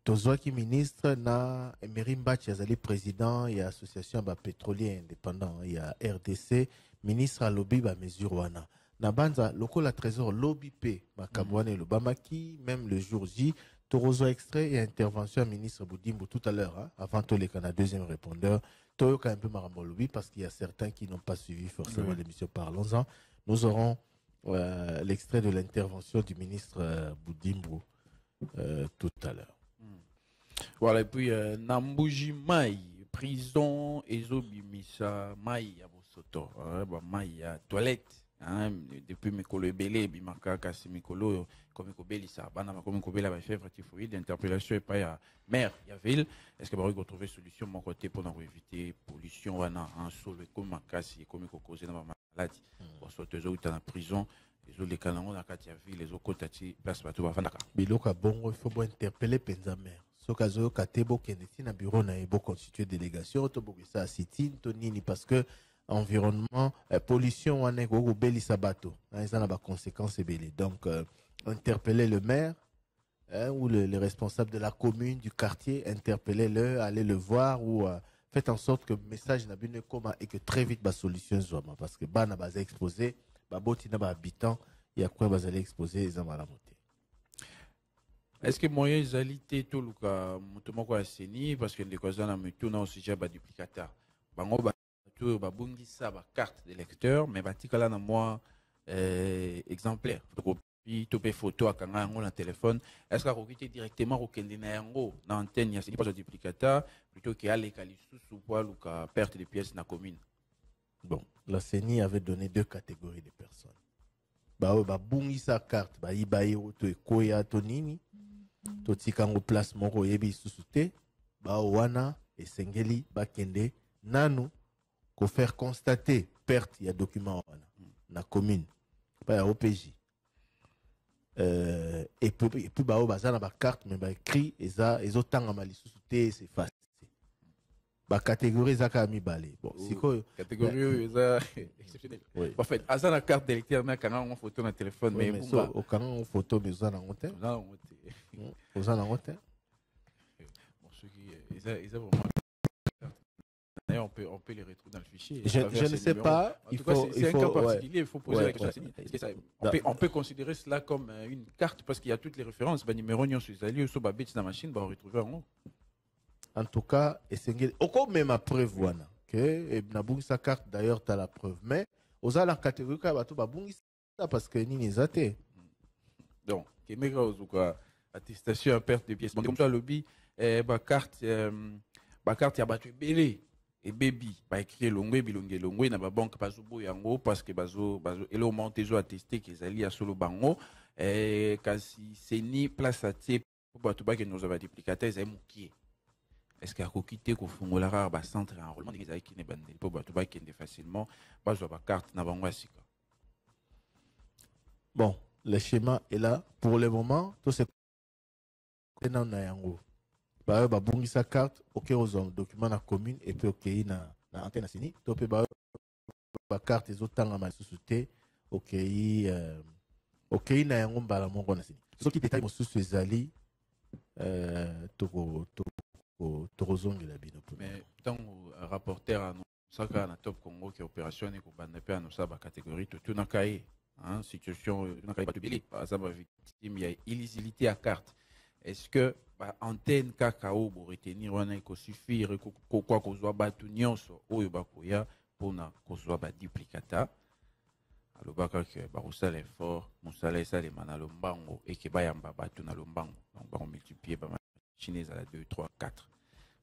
Tozwaki ministre na Emery Mbachi azali président et association ba pétrolier indépendant il y a RDC ministre à lobby ba mesure wana na banza lokola trésor lobby p makabwane le bamaki même le jour J Torozo extrait et intervention ministre Boudimbo tout à l'heure hein, avant tous les canaux deuxième répondeur Toyoka un peu marambo lobby parce qu'il y a certains qui n'ont pas suivi forcément l'émission Parlons-en. Nous aurons l'extrait de l'intervention du ministre Boudimbo tout à l'heure. Voilà, et puis Nambuji Mai, prison, Ezobimisa, Mai, Abosoto, Mai, toilette, depuis Mikolo Belé, Bimaka, Kassi Mikolo, comme Mikobeli, ça, Banama, comme Mikobela, va faire typhoïde, l'interpellation est pas à maire, il y a ville. Est-ce que vous avez trouvé solution de mon côté pour éviter pollution, un sol, comme Makassi, comme Mikoko, dans ma maladie, pour sortir dans la prison. Les autres, les canons, les autres, place partout, Biloka Bongo, il faut interpeller Penzamer. Sokazo Katebo Keneti na bureau na ebo constitué délégation to bokisa sitine to nini parce que environnement pollution wana ko beli sabato ça na ba conséquences belé donc interpeller le maire ou le responsable de la commune du quartier interpeller-le aller le voir ou faites en sorte que le message n'a bine coma et que très vite ba solution soit parce que bana baza exposé ba boti na ba habitant il y a quoi bazali exposé za malamote. Est-ce que moyen zalité tout le cas mutumoko aseni parce que les causes na mutuna aussi j'ai ba duplicateur bango ba tout ba bungisa ba carte de lecteur mais ba tikala na moi exemplaire photocopie topé photo akanga ngo na téléphone est-ce que kokité directement kokende na yango na antenne ya seni pas duplicateur plutôt que aller kalisu sous poil ou ka perte de pièces na commune. Bon, la CENI avait donné deux catégories de personnes. Ba bungisa carte ba ibaye to ekoya to nini to tikango place moko yebi susute ba wana esengeli bakende nanu ko faire constater perte ya document wana na commune pas ya OPJ et puis bao baza na ba carte mais ba écrit ezotanga malisusu te c'est facile ba catégorie ezaka mibale bon sikoyo catégorie eza exceptionnel en fait asa na carte d'électeur na kanga en photo na téléphone mais so o kanga en photo mais oza na ngote oza na ngote bon ceux qui ils ont vraiment d'ailleurs on peut les retrouver dans le fichier je ne sais pas c'est un cas particulier il faut poser la question on peut considérer cela comme une carte parce qu'il y a toutes les références ba numéro nyon sur ali so ba bits na machine ba retrouver en haut. En tout cas, oko même à preuve wana que na bungisa carte d'ailleurs tu as la preuve mais oza la catégorie ka bato ba bungisa parce que nini ezate donc kemeka ozuka attestation à perte de pièces bon comme ça lobby ba carte ya bato belé et baby ba écrit longwe bilonge longwe na ba banque bazo boyango parce que bazo elo monte zo attester que ezali ya solo bango kasi seni place à tie pour bato ba que nous avons duplicateur ezali mukie. Est-ce qu'il y a quitté qu'au fond la rare centre enrôlement des gens qui ne bandent pas bato ba kende facilement pas zo ba carte na bango asika. Bon, le schéma est là pour le moment tout c'est na yango ba bungisa carte OK aux documents na commune et puis OK na antenne sini to pe ba carte ezotanga masusu te OK na yango mbala mongo na sini soki détail mosusu ezali mais tant rapporteur à Saka na Top Congo qui opération et bande pe na sa ba catégorie tout na kai hein situation na kai bato beli par exemple victime il y a illisibilité à carte est-ce que antenne kakao pour retenir wana ko suffire ko quoi ko zo bato nyonso oyo bakoya pona ko zo ba duplicata alobaka que barosala effort mosala esale mana lombango et que bayamba bato na lombango donc ba multiplier ba chinoise à la 2 3 4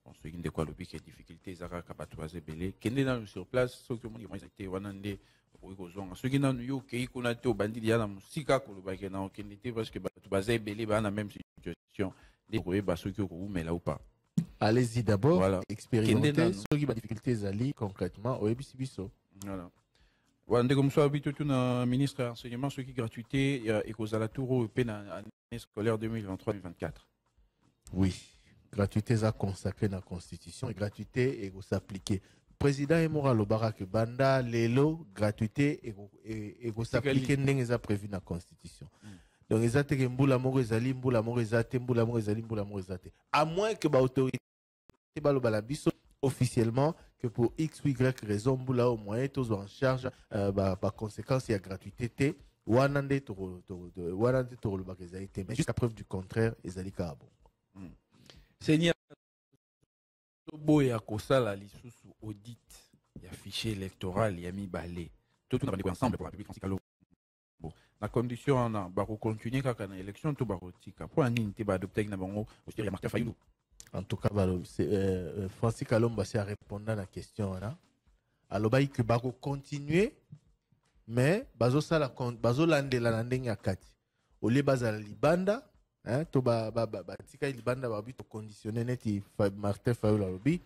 bon ce qui de quoi lobby que difficulté zaka kapatoise belé kende na sur place ce que moni moi été wanande ko zonga ce qui na yo ke kuna to bandidi ya na musika ko lobaka na kende te parce que bato bazé belé ba na même situation des ko ba ce que ko mais là ou pas allez-y d'abord voilà. Expérimenter ce qui ba difficulté zali concrètement au biso voilà wande comme ça habitué tout na ministre enseignement ce qui gratuité et ko zala tour pe na année scolaire 2023-2024. Oui, gratuité est consacrée dans la Constitution et gratuité est s'appliquer. Président Emora Lobarak Banda, Lelo, gratuité est s'appliquer n'est prévu dans la Constitution. Donc, ils ont été mboula morezali, mboula morezate, mboula morezali, mboula morezate. À moins que l'autorité balabiso officiellement que pour X ou Y raison, mboula au moyen, tous en charge, par conséquence, il y a gratuité. Wanande toro le bagazalité. Mais jusqu'à preuve du contraire, ils allaient carabo. Seigneur Boya Kosala lisusu audit ya fichier électoral ya mibale tout on va ensemble pour la République française la condition on a ba continuer kaka na élection to ba rotika pour nini te ba adopter na bango aussi ya Martin Fayulu en tout cas Francis Kalomba c'est à répondre à la question là aloba que ba continuer mais bazo landela na ndenge ya kati ole bazala libanda hein to tika libanda ba to conditionner neti Martin Fayulu lobby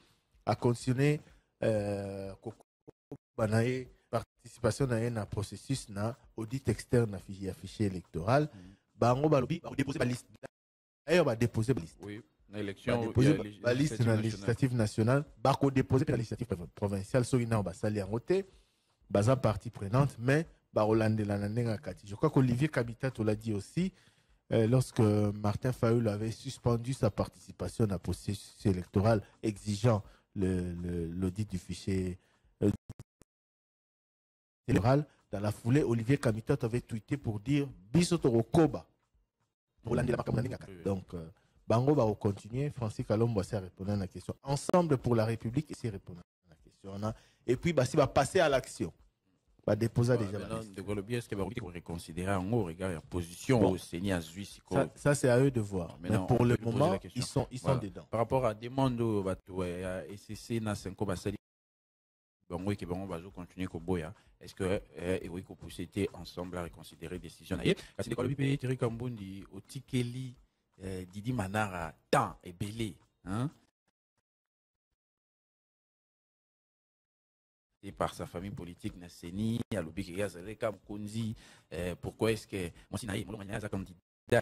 a conditionner banaye participation na processus na audit externe na fichier électoral bango ba lobby ba déposer ba liste d'ailleurs ba déposer ba liste oui na élection ba liste na législative nationale ba ko déposer na législative provinciale so ina ba sali en côté baza partie prenante mais ba rolandela na ndenga kati je crois qu'Olivier Kabita l'a dit aussi lorsque Martin Fayulu avait suspendu sa participation à un processus électoral exigeant l'audit du fichier électoral, dans la foulée, Olivier Kamitot avait tweeté pour dire Bisotoro Koba. Donc, Bango va continuer. Francis Kalombo va répondre à la question. Ensemble pour la République, ici répondre à la question. Et puis, il va passer à l'action. Va déposer déjà la liste. Est-ce qu'il va reconsidérer en haut regard la position au Seigneur Suisse? Ça, c'est à eux de voir. Mais pour le moment, ils sont dedans. Par rapport à demande et SCC na 5 basali bango qui bango va continuer ko boya. Est-ce que oui ko pousser ensemble à reconsidérer décision naie? Parce que le pays Thierry Kambundi au Tikeli Didi Manara temps et belé hein par sa famille politique na CENI, à l'objet Konzi, pourquoi est-ce que moi si naïe candidat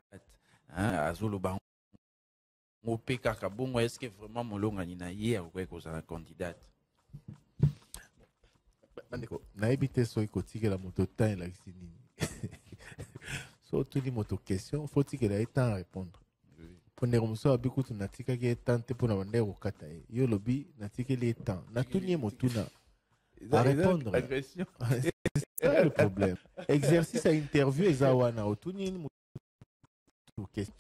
à Zoloban au PK Kabongo, est-ce que vraiment Molonga ni naïe à candidate? Naïbité soit côté la moto temps et la CENI. Surtout les motos questions, faut-il qu'elle ait temps à répondre. Pour les remonter à beaucoup de natika qui est tenté pour la vendre au Kataï. Yo lobby natika les temps. Na tout ni motuna. À répondre. C'est ça le problème. Exercice à interview ezawana au tout ni question.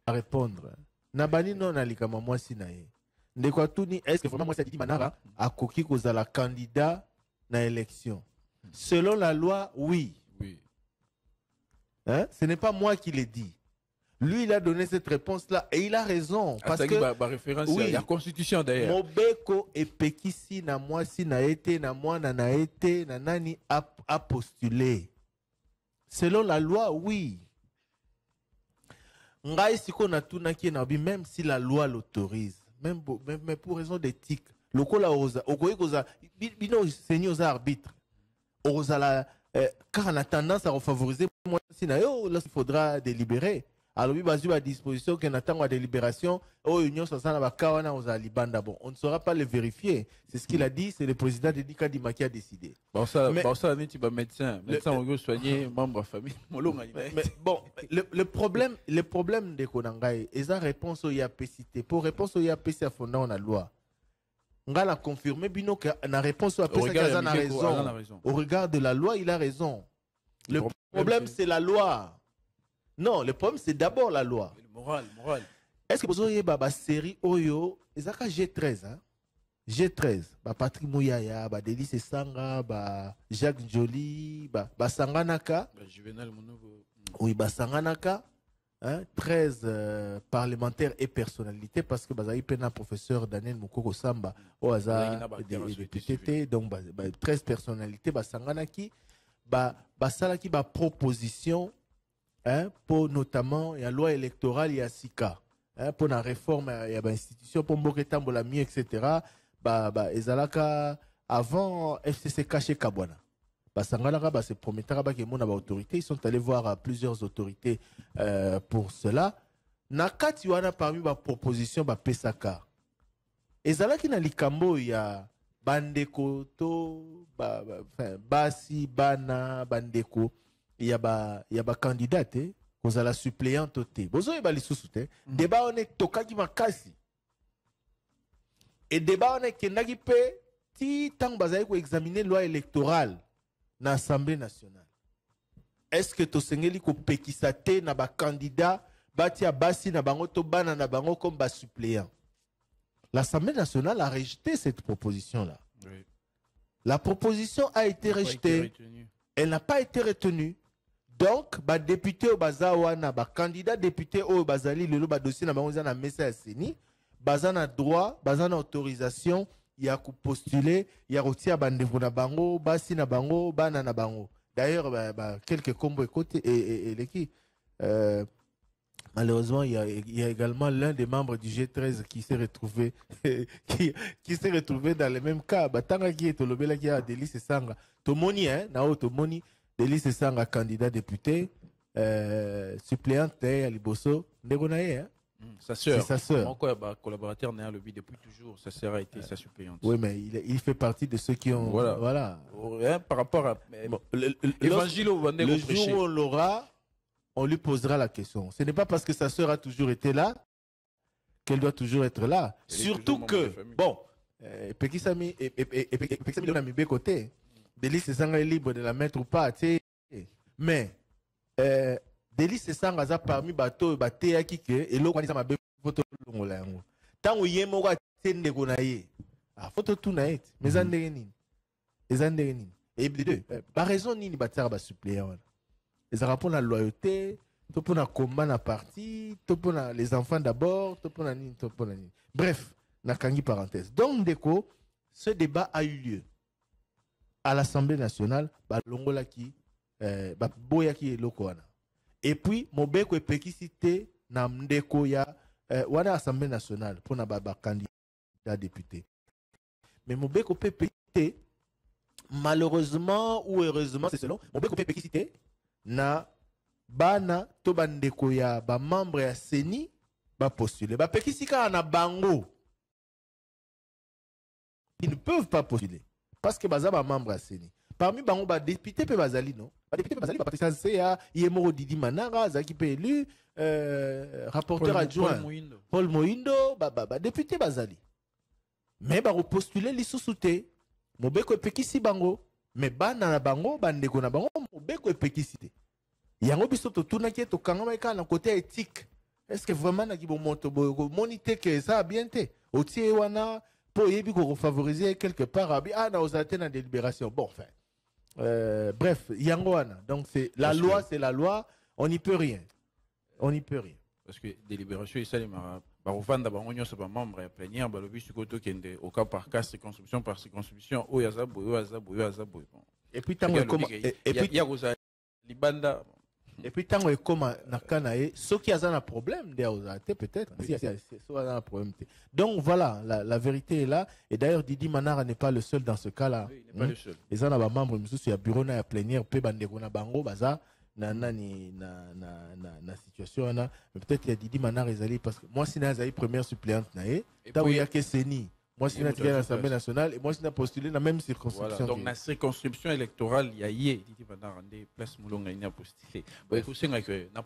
À répondre. Nabani non alika moi sinaye. Ndekwa tout ni est-ce que vraiment moi ça dit manara a koki koza la candidat na élection. Selon la loi, oui. Oui. Hein? Ce n'est pas moi qui l'ai dit. Lui, il a donné cette réponse-là et il a raison. Parce que référence oui, la Constitution d'ailleurs. Mobeko et Pekisi na moi si na été na moi na été na nani a postulé. Selon la loi, oui. Ngai siko na tuna ki na bi même si la loi l'autorise, même pour raison d'éthique. Lokola oza okoyi koza bino seigneur arbitre. Oza la car on a tendance à favoriser moi si na yo là il faudra délibérer. Alors, il y a des dispositions qui attendent la délibération. On ne saura pas le vérifier. C'est ce qu'il a dit, c'est le président de Dikadima qui a décidé. Bon, ça, tu vas médecin. Médecin, on veut soigner membre de la famille. Mais bon, le problème de Konangaï, et sa réponse au IAPCité, pour réponse au IAPC à fondant la loi, on a confirmé que la réponse au IAPC a raison. Au regard de la loi, il a raison. Le problème, c'est la loi. Non, le problème, c'est d'abord la loi. Le moral. Est-ce que vous avez une série Oyo, G13, hein? G13, Patrick Mouyaya, Délice Sanga, Jacques Joly, Sanganaka. Juvenal Monogo. Oui, Sanganaka. Hein? 13 parlementaires et personnalités, parce que Bazaï Pena, professeur Daniel Moukoko Samba, au hasard des PTT, donc 13 personnalités, Sanganaki, Salaki, proposition. Hein, pour notamment la loi électorale et la SICA, hein, pour la réforme il y a institution pour Mboketambo la mi etc. Ezalaka avant FCC caché Kabwana. Sangalaka c'est prometteur que mon autorité, ils sont allés voir plusieurs autorités pour cela. Nakati wana parmi ba proposition ba pesaka. Ezalaki na likambo ya bandeko to basi bana bandeko. Il y a ba candidate vous la suppléante te bozo e bali susute débat on est tokaki makasi et débat on est kendaki pe ti tang bazai ko examiner loi électorale na Assemblée nationale. Est-ce que to sengeli ko pekisa te na ba candidat bati basi na bango to bana na bango comme ba suppléant? L'Assemblée nationale a rejeté cette proposition là. Oui. La proposition a été rejetée. Elle n'a pas été retenue. Donc, député au Bazawana, candidat député au Bazali, le dossier na mesa seni, bazana droit, bazana autorisation, il y a postuler, il y a retiré bandevou na bango, basi na bango, bana na bango. D'ailleurs, quelques combos écoute et les qui. Malheureusement, il y a également l'un des membres du G13 qui s'est retrouvé, qui s'est retrouvé dans le même cas. Tanga qui est au lobela qui a Délice Sanga. Tomoni, hein, Nao Tomoni. Délice Sanga, candidat député, suppléante à Liboso, Ndegonaye. Hein? Sa sœur. C'est sa sœur. Mon collaborateur n'a le depuis toujours. Sa sœur a été sa suppléante. Oui, mais il fait partie de ceux qui ont. Voilà. Hein, par rapport à. Bon, le jour où on l'aura, on lui posera la question. Ce n'est pas parce que sa sœur a toujours été là qu'elle doit toujours être là. Surtout que, bon, Pekisami l'a mis de côté. Délice Sanga est libre de la mettre ou pas, tu sais. Mais, Délice Sanga a parmi bateau et bateau qui est l'eau quand il m'a photo longue. Tant où il y a moi, c'est ne gonaye. Ah, photo tout naït. Mais en dernier. Et deux, par raison ni bâtir ba suppléant. Les rapports la loyauté, tout pour la combat na parti, tout pour les enfants d'abord, tout pour la ni, tout pour la ni. Bref, na kangi parenthèse. Donc déco, ce débat a eu lieu à l'Assemblée nationale, Longola qui, Boya qui est lokoana. Et puis, Mobeko et Pekisite, na mdeko ya, wana Assemblée nationale, pour na candidat député. Mais Mobeko Pekisite, malheureusement ou heureusement, c'est selon, on peut couper péquicité, na bana to bandeko ya ba membre ya CENI ba postuler. Ba péquicika na bango. Ils ne peuvent pas postuler parce que baza ba membre ya CENI. Parmi bango ba député pe bazali non. Ba député pe bazali ba Patricia Nseya, Yemoro Didi Manara, Zaki pe élu, rapporteur adjoint Paul Moindo, ba député bazali. Mais ba repostuler lisusu te. Mobeko epekisi bango, mais bana na bango, bandeko na bango, mobeko epekisi te. Yango biso to tunaki to kangama ka na côté éthique. Est-ce que vraiment na ki bon moto bo moniter que ça a bien été? Otie wana pour yebi ko favoriser quelque part na osate na délibération. Bon enfin. Bref, yango wana. Donc c'est la loi, c'est la loi, on n'y peut rien. On n'y peut rien. Parce que délibération ça les barofanda bango nyonso ba membre ya plénière ba lobi sukoto kende au cas par cas circonscription par circonscription o yaza boyo. Et puis tango ekoma et puis ya koza libanda. Et puis tango ekoma na kanae soki aza na problème de osate peut-être si so aza na problème. Donc voilà, la vérité est là et d'ailleurs Didi Manara n'est pas le seul dans ce cas-là. Oui, il n'est pas le seul. Les ana ba membre misusu ya bureau na ya plénière pe bandeko na bango baza na situation mais peut-être il y a Didi Manara ezali parce que moi si na ezali première suppléante na e ta ya que CENI moi si na tika à l'Assemblée nationale et moi si na postulé dans la même circonscription. Voilà, donc la circonscription électorale il y a Didi Manara ndé place Moulonga ina postulé. Bon écoute c'est que la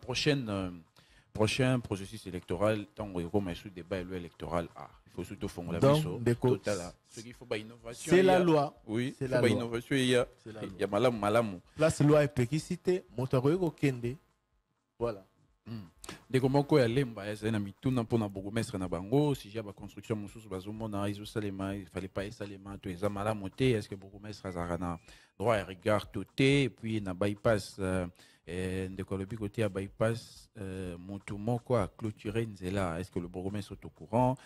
prochain processus électoral tant qu'on comme sous débat électoral il faut surtout faire la mission totale ce qu'il faut pas innovation c'est la loi oui c'est la loi innovation il y a malamu place loi épécité moto ko kende voilà ndeko moko ya lemba ya na mituna mpona bourgmestre na bango si j'ai ba construction mosusu bazomona izo salema il fallait pas salema to eza malamu te est-ce que bourgmestre azara na droit à regard toté et puis na bypass ndeko lobi côté à bypass moto moko a clôturer nzela est-ce que le bourgmestre est au courant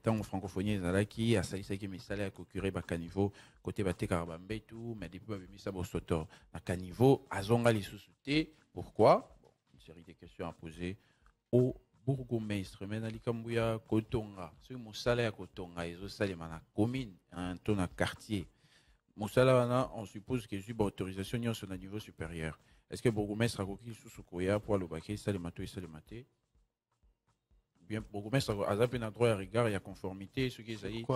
tant en francophonie ezalaki asalisaki misala ya kocurer ba caniveau côté bateka bambetu mais depuis babimisa bosoto na caniveau azonga lisusu te pourquoi série de questions à poser au bourgmestre mais nalikambuya kotonga ce musala ya kotonga ezo salema na commune un ton na quartier musala wana on suppose que j'ai autorisation nyonso na niveau supérieur est-ce que bourgmestre a koki susu koya pour le baquet salema to salema te bien bourgmestre azape na droit à regard ya conformité ce qui est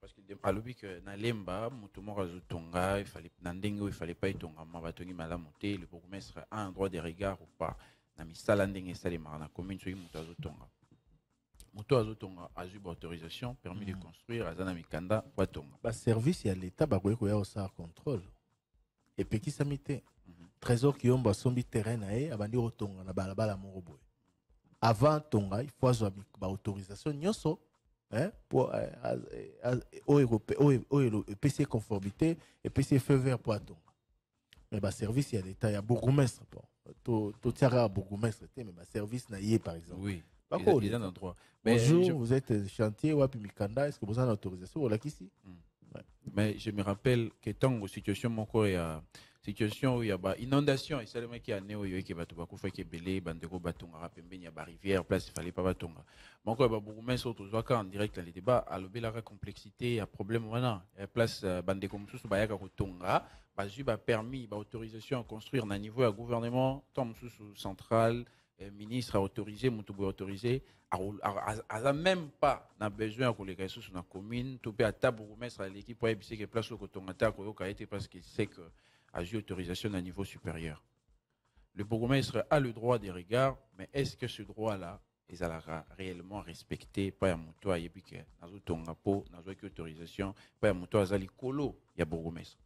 parce que à l'objet que na lemba mutumo razotonga il fallait nandenge il fallait pas etonga mabatongi malamu te le bourgmestre a un droit de regard ou pas na misala ndenge salema na commune so mutu azotonga mutu azotonga azu autorisation permis de construire azana mikanda batonga ba service ya l'état ba ko ya osa contrôle et peki samite trésor qui yomba sombi terrain na e abandi otonga na balabala moko boy avant tonga il faut avoir ba autorisation nyoso pour PC conformité et PC feu vert pour attendre. Mais bah service il y a l'état il y a bourgmestre pour tout tiara bourgmestre mais bah service naïe par exemple. Oui. Il a un droit. Bonjour, vous êtes chantier ou Mikanda, est-ce que vous avez une autorisation voilà qu'ici? Mais je me rappelle que tant que situation mon corps il y a situation où il y a ba inondation et seulement qui a néo yo qui bato bakufa qui belé bandeko batonga pembeni ya ba rivière place il fallait pas batonga mon corps ba bourgmestre to zoaka en direct dans les débats à lobela la complexité ya problème wana place bandeko mususu ba yaka kotonga ba ju ba permis ba autorisation à construire na niveau ya gouvernement tant mususu central ministre a autorisé mutu bo autorisé a même pas na besoin ko les ressources na commune to pe ata bourgmestre l'équipe pour ebisé que place ko tonga ta ko ka été parce qu'il sait que à autorisation à niveau supérieur. Le bourgmestre a le droit des regards, mais est-ce que ce droit-là est réellement respecté par un moto à Yébike, dans tonga po, dans une autorisation, par un moto à Zali Kolo, il y a bourgmestre.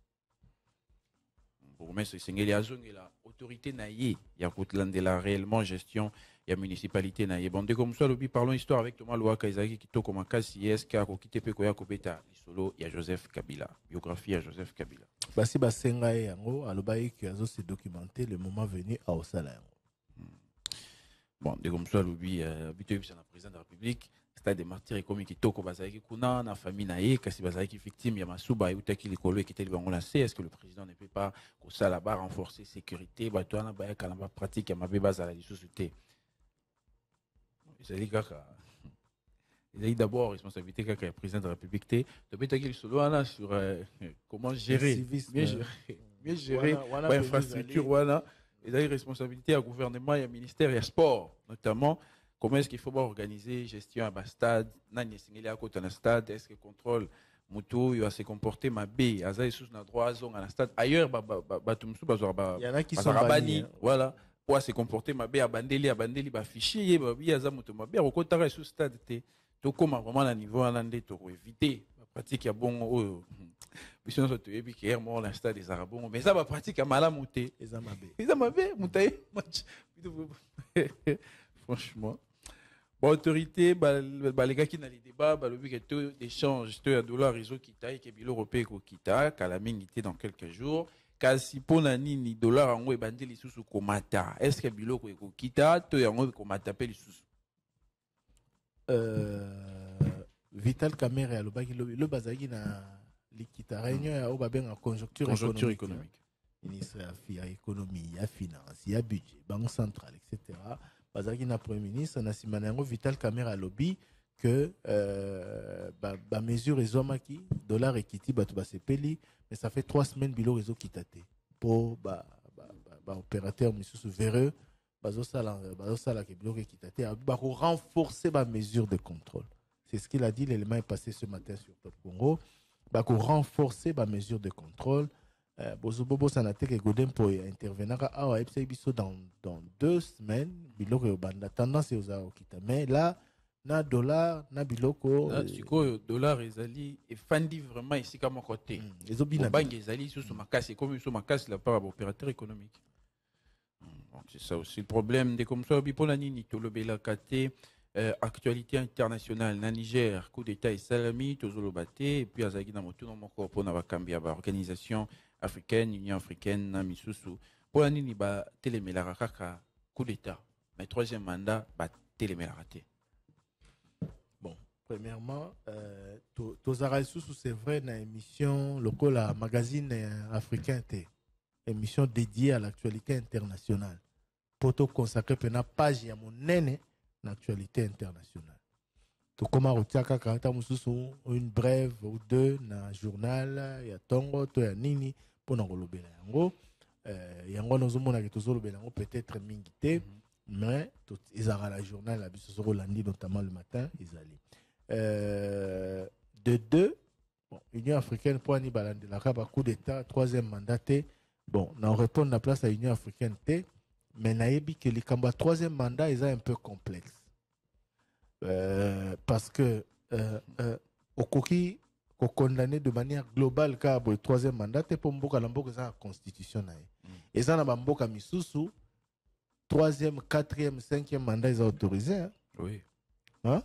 Bourgmestre, c'est la autorité naïe, il y a la réellement gestion, il y a municipalité naïe. Bon, dès comme ça, parlons histoire avec Thomas Loa Kaizaki qui toque comme un cas si est-ce qu'il y a quitté Pekoya Kopeta, Lisolo, il y a Joseph Kabila, biographie à Joseph Kabila. Basi basenga yango alobai ki azo se documenter le moment venu à osala yango. Bon, dès comme ça, habitué c'est la président de la République, stade des martyrs et comme qui toko bazaki kuna na famille naïe, kasi bazaki victime ya masuba utaki likolo qui était bango la est-ce que le président ne peut pas ko ça là-bas renforcer sécurité bato na ba kala ba pratique ya mabe bazala di société. Il y a d'abord responsabilité quand le président de la République tu peux dire qu'il sur comment gérer mieux gérer l'infrastructure voilà il y a une responsabilité à gouvernement et à ministère et à sport notamment comment est-ce qu'il faut organiser gestion à stade nani singeli à côté de stade est-ce que contrôle moto il va se comporter ma b aza sous na droit zone à la stade ailleurs il y en a qui sont bannis voilà pour se comporter ma b à bandeli ba fichier ba bi aza moto ma b au côté sous stade te to comment vraiment à niveau holandais pour éviter la pratique ya bon puisque nous tu que hier moi l'instant des arabons mais ça va pratique à malamuté les amabé mutaye match franchement bon autorité les gars qui dans les débats le but que tout d'échange tout à dollar réseau qui taille que bilo européen ko kita kalamingité dans quelques jours kasi pona nini dollar en et bandeli sous komata est-ce que bilo ko kita to yango komata pe lisusu Vital Kamerhe alobaki le bazaki na likita réunion ya o babenga conjoncture économique ministre ya économie ya finance ya budget banque centrale etc. bazaki na premier ministre na simana yango Vital Kamerhe alobi que ba mesure ezomaki dollar ekiti bato basepeli mais ça fait 3 semaines bilo réseau kitate pour ba opérateur misusu véreux bazosala ke bilo kitate ba renforcer ba mesure de contrôle. C'est ce qu'il a dit, l'élément est passé ce matin sur Top Congo. Bah, pour renforcer les mesures de contrôle, Bozobobo Sanate et Godem pour intervenir dans 2 semaines. La tendance est aux Aokita. Mais là, na dollar, na biloko. Le dollar est fandi vraiment ici comme côté. Les banques sont ma casse, comme sur ma casse la part opérateur économique. C'est ça aussi le problème. Comme ça, Bipolanini, tout le Belakate. Actualité internationale na Niger coup d'état et salami tozolobate et puis azaki na motu no moko pona bakambia ba organisation africaine union africaine na misusu pona nini ba telemelaka kaka coup d'état mais 3e mandat ba telemelaka te. Bon premièrement tozara sous c'est vrai na émission lokola magazine africain te émission dédiée à l'actualité internationale poto consacrer pena page ya monene l'actualité internationale. Tout comme Rotiaka Kata Mususu, une brève ou 2 dans journal, il y a Tongo, il y a Nini, pour nous relever yango. Yango nous avons peut-être mingité, mais ils ont la journal, la biso lundi notamment le matin, ils allaient. De 2, bon, Union africaine pour Annie Balande, la coup d'État, 3e mandat. Bon, on répond à la place à l'Union africaine T. Mais naïbi que les Kamba 3e mandat est un peu complexe. Parce que au coquille condamné de manière globale car le 3e mandat c'est pour mboka la mboka la constitution et ça na mboka misusu 3e 4e 5e mandat ils ont autorisé oui hein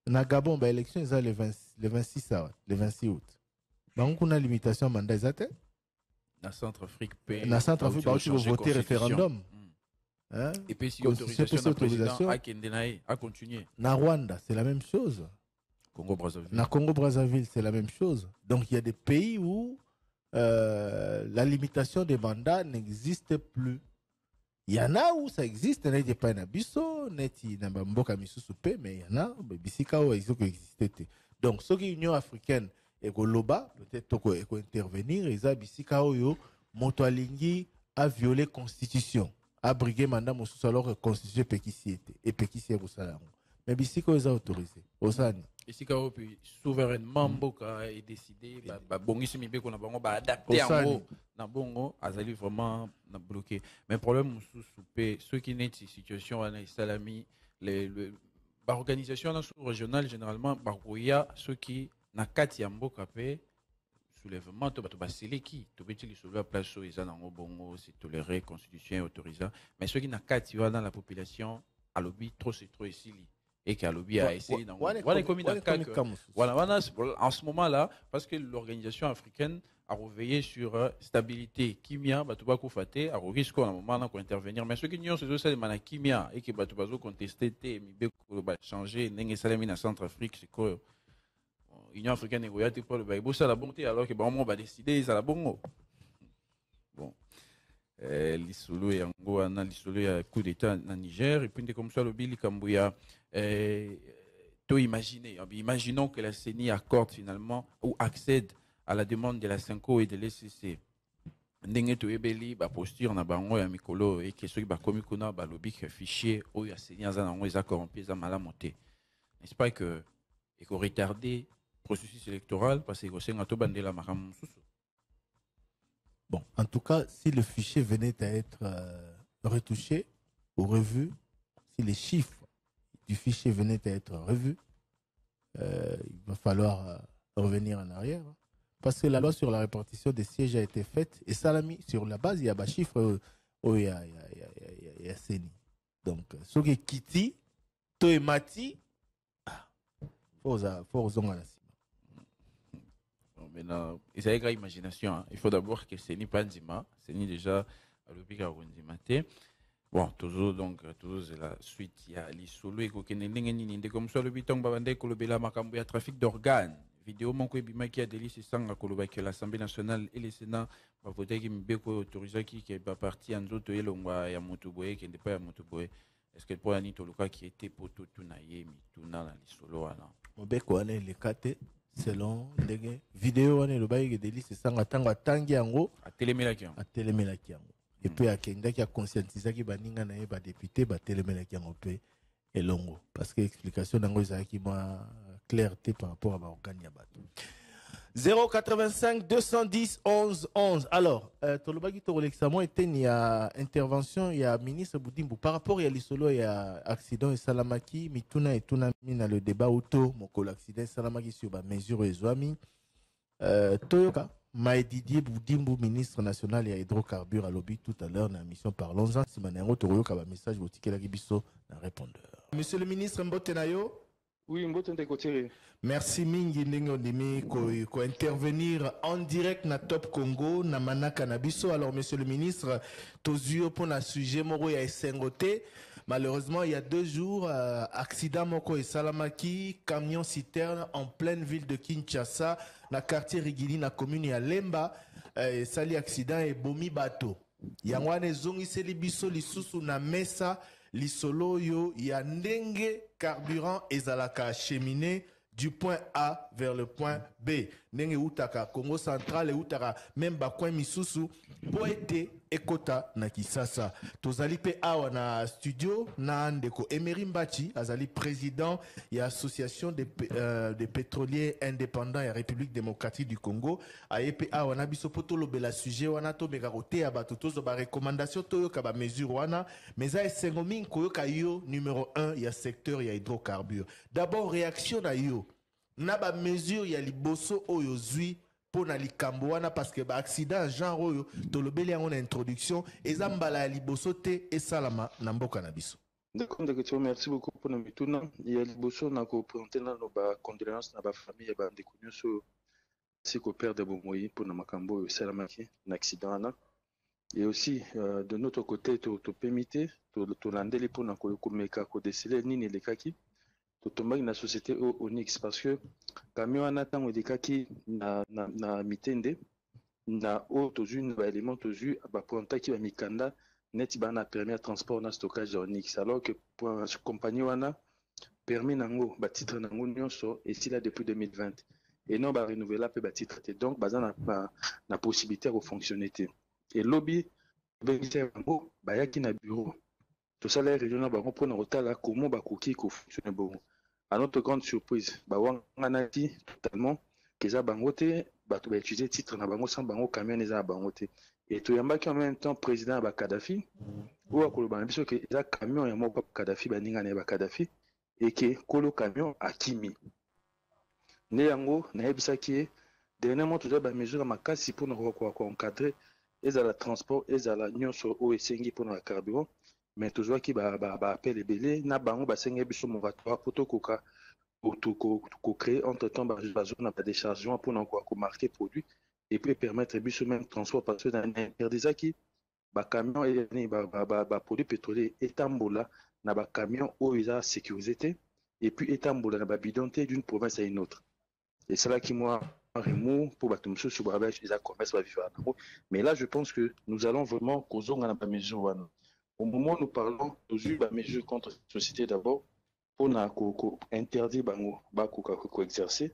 na Gabon ba élection ils ont le 26 août donc on a limitation mandat exact na Centrafrique na Centrafrique ba tu voter référendum. Hein? Et puis si autorisation à continuer. Na Rwanda, c'est la même chose. Congo-Brazzaville. Na Congo-Brazzaville, c'est la même chose. Donc il y a des pays où la limitation des mandats n'existe plus. Il y en a où ça existe, il y a pas Nabiso, neti na mboka misusu pe, mais il y en a bisika où ils ont existé. Donc ce qui Union africaine et Goloba peut-être qu'on intervenir, ils ont bisika où moto alingi a violé constitution. A briguer mandat mosusu alors que constitution pekisi était et pekisi est au mais bisiko ils ont autorisé osani ici quand puis souverainement mboka est décidé ba bongisi mibeko na bango ba adapter en na bongo azali vraiment na bloqué mais problème mosusu pe ceux qui n'est situation en salami les organisation régionale généralement baroya ceux qui na kati ya mboka pe soulèvement to bato baseleki to beti lisolo place so eza nango bongo c'est toléré constitution autorisant mais ceux qui na kati dans la population à lobby trop c'est trop ici et qu'à lobby a essayé dans voilà en ce moment là parce que l'organisation africaine a réveillé sur stabilité kimia bato bakufate a risque à un moment là qu'on intervenir mais ceux qui n'y ont c'est ça de kimia et que bato bazo contester te mibeko ba changer ndenge salami na Centrafrique c'est quoi Union africaine et Goyate pour le Baïbo, ça la bonté alors que bon, on va décider, ça la bongo. Bon. L'Isolo et Angoana, l'Isolo et coup d'État en Niger, et puis comme ça, le Billy Kambouya, Imaginons que la CENI accorde finalement ou accède à la demande de la Senko et de l'SCC. Ndenge toyebeli ba posture na bango ya mikolo et que soki ba komi kuna ba lobby que fichier o ya CENI za nango eza corrompu za malamu te. N'est-ce pas que et qu'on retarder processus électoral parce que c'est un bandela maram susu. Bon, en tout cas, si le fichier venait à être retouché ou revu, si les chiffres du fichier venaient à être revus, il va falloir revenir en arrière. Parce que la loi sur la répartition des sièges a été faite et ça l'a mis sur la base, il y a des chiffres où il y a CENI. Donc, ce qui est Kiti, Toemati, faut maintenant, il y a une imagination. Hein. Il faut d'abord que CENI pas Ndima. CENI déjà à l'hôpital Ndimate. Bon, toujours donc, toujours la suite. Il y a l'isolo et Kokenendengeni, comme ça, le bitong babande kolobela makambo ya trafic d'organes. Vidéo mon ko bima qui a délice sang koloba que l'Assemblée nationale et le Sénat va voter qui mbeko autorisé qui est parti en zoto elongwa ya Motuboye qui n'est pas ya Motuboye. Est-ce que pour Anito Luka qui était pour tout naye mituna na l'isolo ana. Mbeko ane le kate. Selon les vidéos, on est le bail de délice sang atanga tangi yango à télémelaki yango. Et puis à Kenda qui a conscientisé qui baninga na ba député ba télémelaki yango pe elongo parce que explication nango ezaki moi clarté par rapport à organe ya bato. 085 210 11 11. Alors, Tolobaki Torolexamo était il y a intervention, il y a ministre Boudimbo par rapport à l'isolo, il y a accident et Salamaki, Mituna et Tunami dans le débat auto, mon l'accident Salamaki sur la mesure et Zouami. Toyoka, Maïdidier Boudimbo, ministre national et hydrocarbures à lobby tout à l'heure dans la mission Parlons-en. Si Manero Toroyoka, message, vous tiquez la Gibiso, dans répondeur. Monsieur le ministre Mbotenayo. Oui, Mboten Kotere. Merci mingi ndenge ondimi ko intervenir en direct na Top Congo na Manaka na biso. Alors monsieur le ministre, tozio pour na sujet moko ya esengote. Malheureusement, il y a 2 jours, accident moko et Salamaki, camion citerne en pleine ville de Kinshasa, na quartier Rigili na commune ya Lemba, sali accident et bomi bato. Yangwane zongi seli biso lisusu na mesa lisolo yo ya ndenge carburant ezalaka cheminée du point A vers le point B. Ndenge utaka Congo central et utaka même bakwen misusu po ete ekota na Kisasa. Tozali pe awa na studio na ndeko Emery Mbachi azali président ya association des pétroliers indépendants et République démocratique du Congo. Ayepe awa na biso poto lobela sujet wana to meka kote ya bato tozo ba recommandation to ka ba mesure wana meza esengo mingi koyoka yo numéro 1 ya secteur ya hydrocarbures. D'abord réaction na yo na ba mesure ya liboso oyo zui pona likambo wana parce que ba accident genre oyo tolobeli yango na introduction eza mbala ya liboso te esalama na mboka na biso. D'accord, merci beaucoup pour nous mituna ya liboso na ko présenter na no ba condoléances na ba famille ba ndeko nyonso si ko père de bomoyi pour na makambo oyo esalamaki na accident na et aussi de notre côté to permité to landeli pour na ko meka ko déceler nini lekaki tombaki na société Onyx parce que camion wana ntango elekaki na mitende na oyo tozwi na baélément tozwi bapointaki bamikanda neti bana permis ya transport na stockage ya Onyx alors que compagnie wana permis nango batitre nango nyonso esila depuis 2020 et non barenouvelaa mpe batitre te donc baza na possibilité ya kofonctionne te et lobi bengisa yango bayaki na bureau tosala réunion na bango mpona kotala comment bakoki kofonctionne bongo. À notre grande surprise, bawanganati totalement keza bangote bato ba utiliser titre na bango sans bango camion eza bangote et to yambaki en même temps président ba Kadhafi ou akoloba biso ke eza camion ya moko Kadhafi baninga na ba Kadhafi et que kolo camion akimi ne yango na yebisaki dernièrement tout ba mesure makasi pour ko encadrer ezala transport ezala nyonso o esengi pour na carburant. Mais toujours qui appelle belé na bango basenga biso moratoire pour tokoka ko créer entre temps ba zone de déchargement pour ko marquer produit et puis permettre biso même transport parce que dans interdisa qui ba camion et ba produit pétrolier etambola na ba camion o isa sécurité et puis etambola na ba bidonté d'une province à une autre et c'est là qui moi remous pour ba tumso sur ba isa commerce ba vivre mais là je pense que nous allons vraiment kozonga na ba mesure wana. Au moment où nous parlons, nous avons eu mesures contre la société d'abord, pour interdire bango ko exercer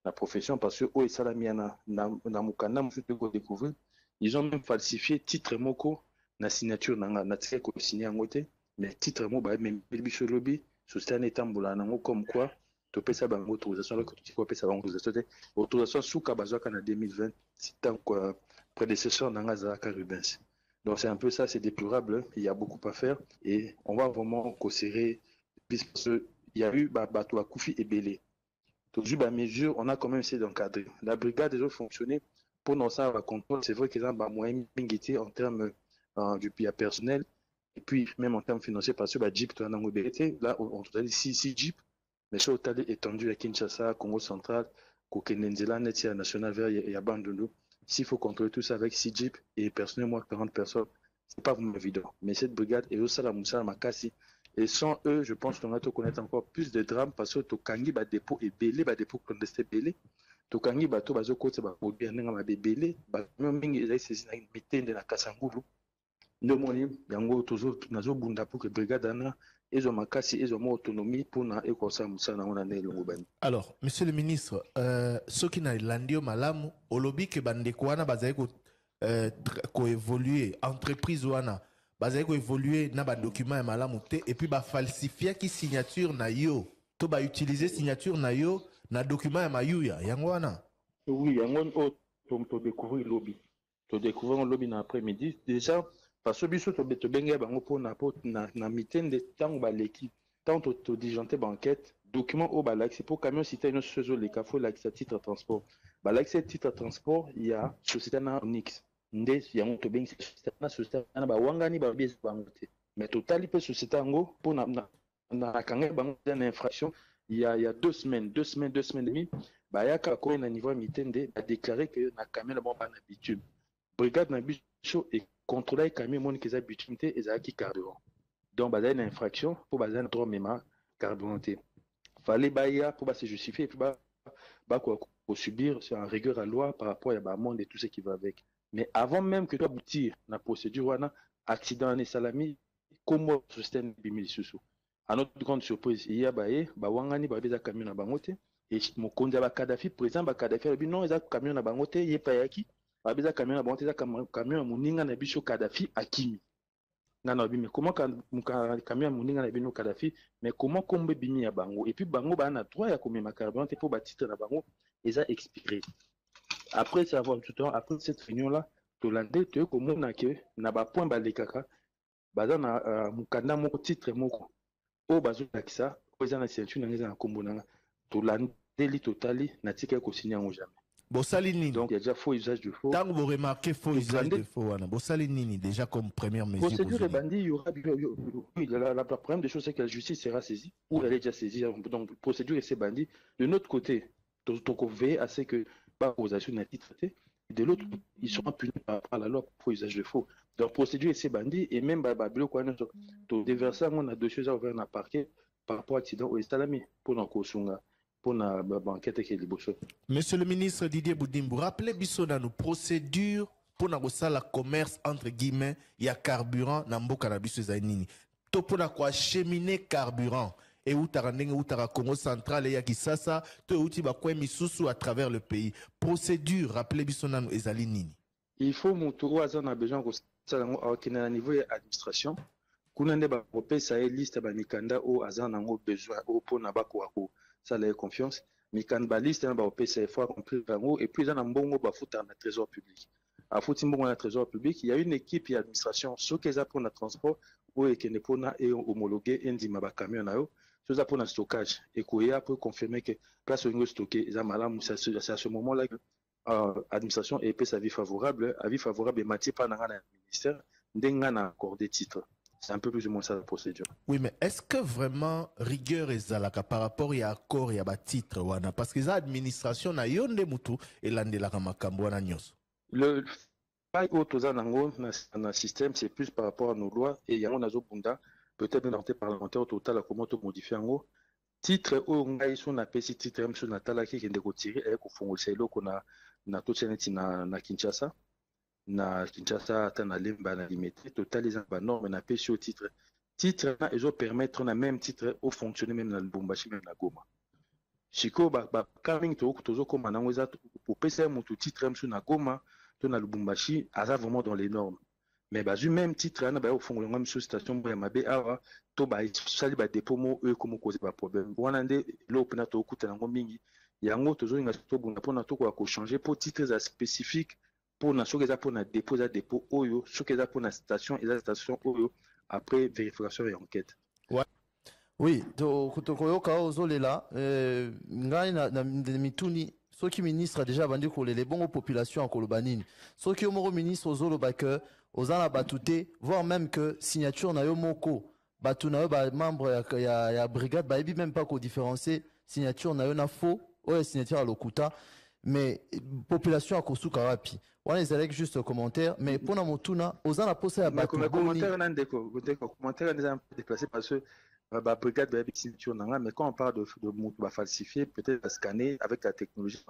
la profession parce que o esalami na mukanda musu ko découvrir ils ont même falsifié titre moko na signature na tika ko signer yango te mais titre mo ba même biso lobby société etambola nango comme quoi to pesa bango autorisation la ko pesa bango autorisation suka bazwaka na 2020 c'est tant quoi prédécesseur nanga Zaka Rubens. Donc c'est un peu ça, c'est déplorable, il y a beaucoup à faire et on va vraiment serrer puisque il y a eu bateau à Koufi et Belé. Toujours à mesure, on a quand même essayé d'encadrer. La brigade déjà fonctionné pour nos ça va contrôle, c'est vrai qu'ils ont moyen en termes du personnel et puis même en termes financiers parce que Jeep tu as un là on a dit 6 Jeep mais c'est total étendu à Kinshasa, Congo central, Kokenenzela, Netia national vers Yabandundu. S'il faut contrôler tout ça avec 6 Jeeps et personnellement 40 personnes, c'est pas vraiment évident. Mais cette brigade est au Salamoussa Makassi. Et sans eux, je pense qu'on va connaître encore plus de drames parce que Tokangi ba dépôt est belé, ba dépôt clandestin belé. Tokangi ba to bazo côté ba produit nga ba belé, ba même mingi les saisi na mitende na Kasangulu. Ndomoni yango toujours nazo bunda pour que brigade ana ezo makasi ezo mo autonomie pour na ekosa musana ona ne longo bani. Alors, monsieur le ministre, ceux qui n'ont landio malamu, olobi que bandeko wana bazali ko évoluer entreprise wana bazali ko évoluer na ba document ya malamu te et puis ba falsifier ki signature na yo to ba utiliser signature na yo na document ya mayuya yango wana. Oui, yango to découvrir lobby. To découvrir lobby na après-midi déjà parce que biso to benga bango pour na meeting de temps ba l'équipe tant to diligenter banquette document au balaxé pour camion cité une chose les cafés l'accès titre transport balaxé titre transport il y a société na Onyx ndé yango to benga société na ba wangani ba bies bangote mais total pe société ngo pour na kanga bango d'une infraction il y a 2 semaines et demie ba yaka ko na niveau mitende a déclaré que na camion la bomba na bitume brigade na bicho et contrôler camion mon qui a bitume et ça qui carburant donc ba une infraction pour ba droit même carburanté fallait bailler pour se justifier et puis pour subir c'est en rigueur à loi par rapport à monde et tout ce qui va avec mais avant même que tu aboutir la procédure wana accident et salami comme système bimisusu à notre grande surprise il y a wangani ba beza camion na bangote et mokonza ba Kadhafi président ba Kadhafi bi non eza camion na bangote yepa yaki ba beza camion na bangote eza camion muninga na biso Kadhafi akimi nana mais comment camion muninga na bino Kadhafi mais comment kombe bimi ya bango et puis bango ba na droit ya komema carburant pour ba titre na bango eza expiré après savoir tout temps après cette réunion là to landé te komona ke na ba point ba lekaka baza na mukanda moko titre moko o bazo takisa ko eza na ceinture na eza na kombo na to landé li totali na tika ko signer en jamais. Bossali nini? Donc il y a déjà faux usage de faux. Tant que vous remarquez faux usage de faux, Bossali nini déjà comme première mesure. Procédure est bandit, il y aura la problème des choses c'est que la justice sera saisie ou elle est déjà saisie. Donc procédure et c'est bandit. De notre côté, donc on veille à ce que pas causation n'a été traitée. De l'autre, ils seront punis par la loi pour usage de faux. Donc procédure et c'est bandit et même Babilo quoi nous déverser on a deux choses à ouvrir dans le parquet par rapport à l'accident au Estalami pour nos Kosunga. Monsieur le ministre Didier Boudimbo, rappelez biso dans nos procédures pour la commerce entre guillemets, il y a carburant dans mboka na biso zainini. To pour quoi cheminer carburant et où tarandenge où tara Congo central et ya Kisasa, to outi ba kwa misusu à travers le pays. Procédure, rappelez biso dans nos ezali nini. Il faut montrer à a besoin que ça à niveau administration. Kunande ba popesa liste ba mikanda o azan nango besoin o pona ba ko ça la confiance mais quand baliste ba opesa fois compris bango et puis dans mbongo ba futa na trésor public a futi mbongo na trésor public il y a une équipe d'administration ceux qui za pour le transport ou ekene pona et homologuer ndima ba camion na yo ceux za pour le stockage et koya pour confirmer que place où stocker za malamu c'est à ce moment là administration et sa avis favorable et matière pas dans le ministère ndenga na accordé titre. C'est un peu plus ou moins ça la procédure. Oui, mais est-ce que vraiment rigueur est zalaka par rapport à accord et à titre wana parce que l'administration na yonde mutu et landelaka makambo wana nyos. Le faille autoza nango na système c'est plus par rapport à nos lois et yango nazo bunda peut-être dans parlementaire au total comment to modifier ngo titre o ngai so na pesi titre même sur natala qui kende ko tirer et ko fongolisa eloko na to cheneti na Kinshasa. Na Kinshasa ata na lemba na limité totalisant ba norme na pesi au titre titre na ezo permettre na même titre au fonctionner même na Lubumbashi même na Goma. Siko coming tozo koma nango eza pour pesa mutu titre msu na Goma to na Lubumbashi aza vraiment dans les normes. Mais bazui même titre na ba au fond ngam sur station ya mabe awa to ba sali ba dépôt mo eux comme cause ba problème. Wana nde lo pena to kuta nango mingi yango tozo inga to bunda pona to ko changer pour titres spécifiques pour na soki eza pour na dépôt za dépôt oyo soki eza pour na station eza station oyo après vérification et enquête. Ouais. Oui, tokoyoka ozolela ngai na mituni soki ministre déjà bandi kolele bongo population en kolobanini soki yo moko ministre ozoloba que ozana batute voire même que signature na yo moko batu na yo ba membre ya brigade ba ebi même pas ko différencier signature na yo na faux ou signature à lokuta mais population a kosuka wapi wana ezalaki juste commentaire mais pona motuna ozana posa ya batu commentaire na ndeko commentaire n'est un peu déplacé parce que la brigade de la mais quand on parle de falsifier, peut-être à scanner avec la technologie,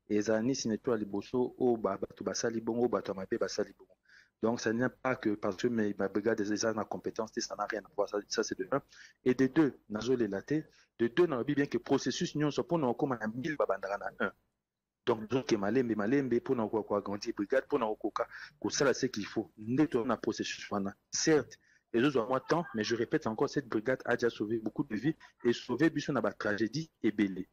et ça n'est signature à liboso au basali bongo batomapé basali bongo. Donc ça n'est pas que parce que ma brigade des armes à compétence, ça n'a rien à voir, ça c'est de un. Et de deux, nazo les laté, de deux, on a bien que processus nous sommes pour comme 1000 babandara un. Donc malembe pour nous agrandir brigade pour nous koka ko ça c'est qu'il faut. Net on a processus certes. Les autres ont moins de temps, mais je répète encore, cette brigade a déjà sauvé beaucoup de vies et sauvé Bissou na tragédie et belé.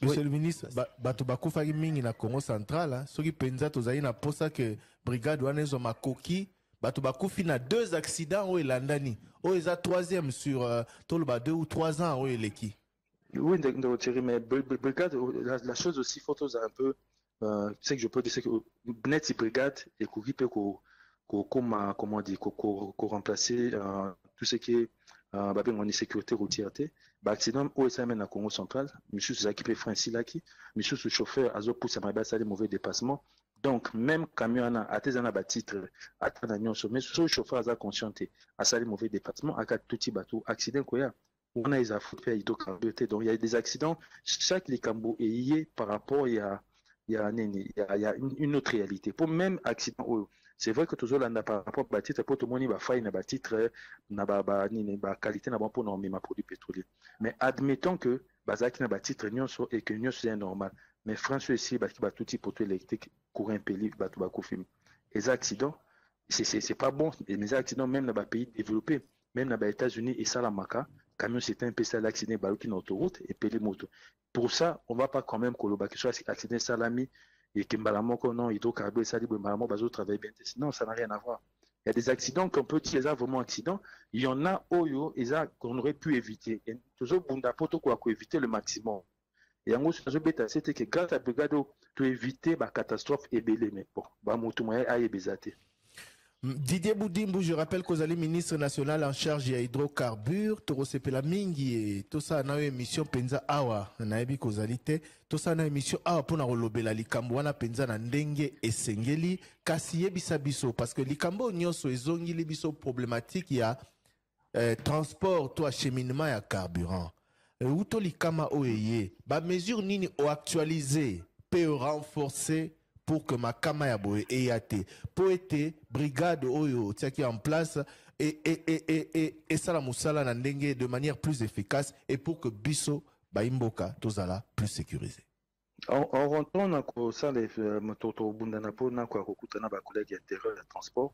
Monsieur le ministre, bato bakufaki mingi na Congo central, soki penza tozali na posa que brigade wana ezo makoki, bato bakufi na 2 accidents o elandani. O eza 3e sur toloba 2 ou 3 ans o eleki. Oui, Thierry, mais brigade, la chose aussi faut un peu, c'est que je peux dire, c'est que net brigade et courir peut comment dire, remplacer tout ce qui est en sécurité routière. Accident au SMN na Congo central, monsieur Zaki Francis Laki, monsieur ce chauffeur azo pousse à ma base des mauvais dépassements. Donc même camion a atteint ba titre atteint nyon mais ce chauffeur a conscienté à ça les mauvais dépassements à quatre petits bateaux accident quoi. On a les affaires hydrocarbures donc il y a des accidents chaque les cambo est lié par rapport il y a une autre réalité pour même accident. C'est vrai que toujours là par rapport à titre pour tout le monde il va faire une titre na ba qualité na bon pour normer ma produit pétrolier. Mais admettons que bazaki na ba titre nyonso et que nyonso c'est normal. Mais France ici ba qui ba tout type auto électrique courant peli ba tout ba confirme. Les accidents c'est pas bon et les accidents même dans ba pays développés, même dans les États-Unis et ça la maca, camion c'était un peu ça l'accident ba qui na autoroute et peli moto. Pour ça, on va pas quand même coloba que soit accident salami et que Mbalamoko non hydrocarbures ça dit Mbalamo bazo travaille bien sinon ça n'a rien à voir. Il y a des accidents qu'on peut dire vraiment accidents, il y en a oyo qu'on aurait pu éviter et toujours bunda poto quoi éviter le maximum. Et en gros ce bêta c'était que grâce à brigade tu éviter la catastrophe et belé mais bon ba mutu moyen a ebezate. Didier Boudimbu, je rappelle que vous allez ministre national en charge des hydrocarbures, Torosepela Mingi et tout ça na émission penza awa na ebi kozalite, tout ça na émission awa pona rolobela likambo wana penza na ndenge esengeli kasi yebisa biso parce que likambo nyonso ezongi libiso problématique ya transport to acheminement ya carburant. Uto likama oyeye, ba mesure nini o actualiser, peut renforcer pour que ma kama ya boye eyate pour être brigade oyo tiaki en place et ça la musala na ndenge de manière plus efficace et pour que biso baimboka tozala plus sécurisé. En rentrant na ko ça les mototo bundana pona kwa kokutana ba collègue intérieur de transport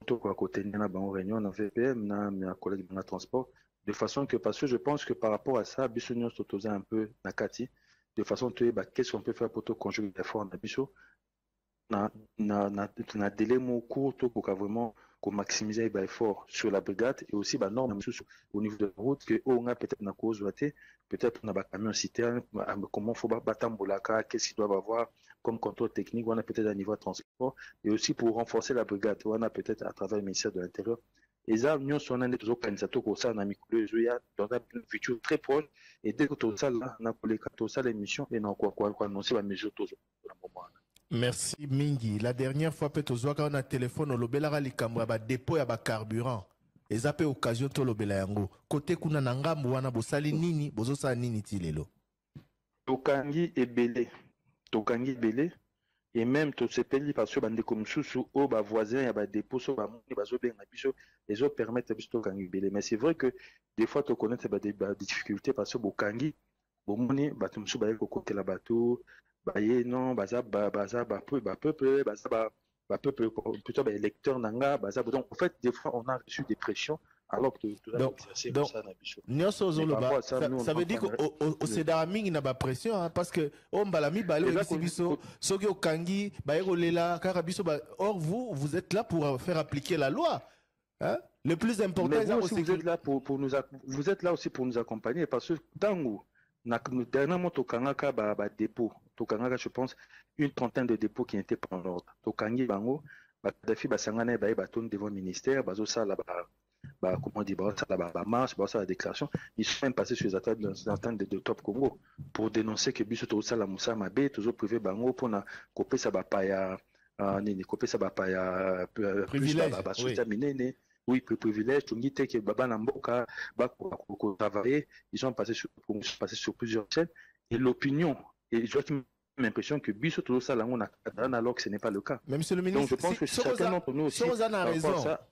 to kwa kotenir na ba réunion na VPM na mes collègues dans transport de façon que parce que je pense que par rapport à ça biso nyo totoza un peu na kati de façon que qu'est-ce qu'on peut faire pour conjuguer l'effort na biso na délai mon court pour vraiment maximiser l'effort sur la brigade et aussi norme au niveau de la route que on a peut-être na cause peut-être on a camion citerne comment faut batambolaka qu'est-ce qu'ils doivent avoir comme contrôle technique on a peut-être à niveau de transport et aussi pour renforcer la brigade on a peut-être à travers le ministère de l'Intérieur et ça nous on a toujours candidato ko ça na mikolo ezoya dans un futur très proche et dès que tout ça là na koleka tout ça l'émission et na quoi annoncer la mesure toujours pour le moment. Merci Mingi. La dernière fois, peut-être on a téléphone au lobela likambo ba dépôt ya ba carburant. Ezape occasion to lobela yango. Côté kuna na ngambo wana bosali nini, bozosa nini ti lelo. Tokangi ebele. et même tout ce pays parce que bande comme sous au bas voisin ya ba dépôt so ba moni ba zo benga biso les autres permettent biso kangibele mais c'est vrai que des fois tu connais des difficultés parce que bokangi bomoni bato musu ba ko kokela bato ba ye non baza peuple plutôt ba électeur nanga baza donc en fait des fois on a reçu des pressions alors que tu as exercé comme ça na biso ça veut dire que c'est d'amingi na ba pression hein, parce que on balami balo biso soki okangi ba yerolela kaka biso or vous êtes là pour faire appliquer la loi hein. Le plus important vous êtes là vous êtes là aussi pour nous accompagner parce que tango dernièrement tokangaka ba dépôt tokangaka je pense une trentaine de dépôts qui étaient pas en ordre tokangi bango ba dafi basangana ba baton devant le ministère bazo sala comment dire la marche la déclaration ils sont même passés sur les attaques de Top Congo pour dénoncer que biso to sala musa mabe toujours privé bango pour na couper ça ba paya nini couper ça ba paya privilège ba minene oui privilège tout ngite que baba na mboka ba ko travailler ils sont passés sur plusieurs chaînes et l'opinion et je l'impression que biso tout ça là on a alors que ce n'est pas le cas. Même monsieur le ministre, donc je pense que chacun d'entre nous aussi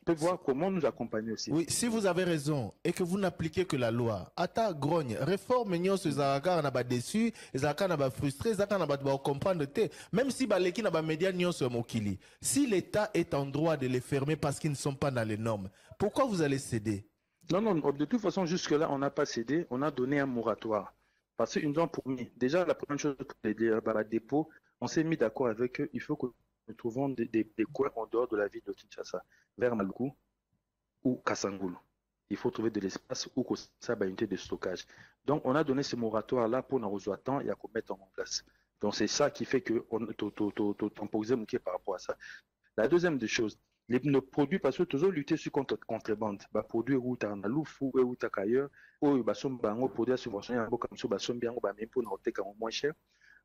peut voir comment nous accompagner aussi. Oui, si vous avez raison et que vous n'appliquez que la loi, ata grogne, réforme nyo ce zaka na ba déçu, zaka na ba frustré, zaka na ba comprendre te, même si baleki na ba média nyo ce mokili. Si l'État est en droit de les fermer parce qu'ils ne sont pas dans les normes, pourquoi vous allez céder? Non, de toute façon jusque là on n'a pas cédé, on a donné un moratoire. Parce qu'une fois pour nous, déjà la première chose pour les dépôts, on s'est mis d'accord avec eux, il faut que nous trouvons des coins en dehors de la ville de Kinshasa, vers Maluku ou Kasangulu. Il faut trouver de l'espace où ça a une unité de stockage. Donc on a donné ce moratoire-là pour nous rejoindre temps et à mettre en place. Donc c'est ça qui fait que on temporisé par rapport à ça. La deuxième des choses, nos produits, parce que toujours lutter sur contre contrebande, bah produits où t'as un aloufou ou t'as ailleurs, ou bah sont bango produits subventionnés, comme ça bah sont bien ou bah même pour nous acheter quand moins cher.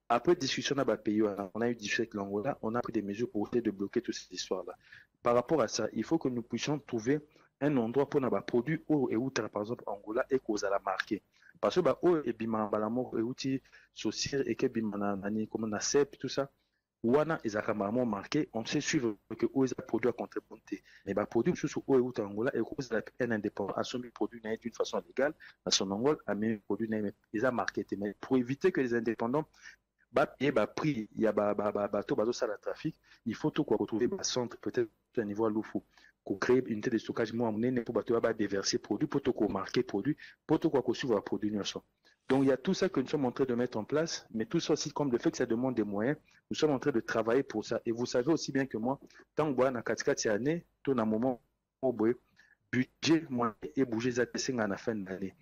Après discussion à pays, on a eu discussion avec l'Angola, on a pris des mesures pour essayer de bloquer toutes ces histoires là. Par rapport à ça, il faut que nous puissions trouver un endroit pour nous produire où et où t'as par exemple Angola et cause à la marquer. Parce que bah où et bima bah l'amour et où tu social et que bima nani comme on a cep tout ça. Wana ils ont marqué, on sait suivre que où ils ont produit à contrebanter. Mais bah produit sous où est Angola et cause un indépendant à son produit d'une façon légale, à son Angola à même produit ils ont marqué. Mais pour éviter que les indépendants prix il y a bateau ça la trafic, il faut tout quoi retrouver un centre peut-être à niveau à Loufou. Qu'on crée une unité de stockage moins amené pour bateau déverser produit pour tout marquer produit pour tout quoi qu'on suivre produit nous. Donc il y a tout ça que nous sommes en train de mettre en place, mais tout ça aussi comme le fait que ça demande des moyens, nous sommes en train de travailler pour ça. Et vous savez aussi bien que moi, tant que on a 4 années, tout un moment au budget moyen et bouger ça à la fin de l'année.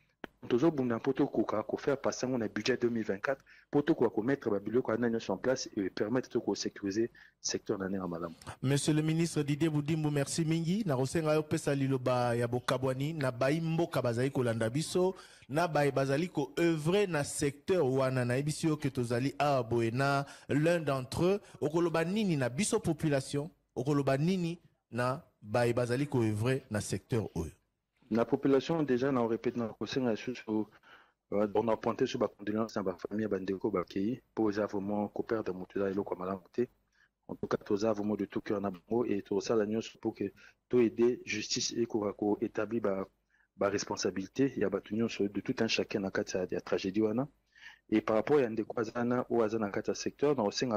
Toujours bon pour tout quoi faire passer on a budget 2024 pour tout quoi mettre babilo quoi en place et permettre de sécuriser le secteur d'année en madame. Monsieur le ministre Didier Boudimbo, merci mingi na rosenga yo pesa liloba ya bokabwani na baimbo kabazali kolanda biso na bay bazali ko œuvrer na secteur wana na ebisio que tozali a boena l'un d'entre eux okoloba nini na biso population okoloba nini na bay bazali ko œuvrer na secteur oyo. La population déjà on répète dans on a pointé sur la condoléance dans la famille Bandeko Bakei pour les avocats coopèrent de Moutouza et l'autre malamité. En tout cas, tous avocats de tout cœur et tout ça la news pour que tout aider justice et qu'on établit la responsabilité. Il y a de tout un chacun dans la tragédie et par rapport à des croisana ou à un secteur dans le sein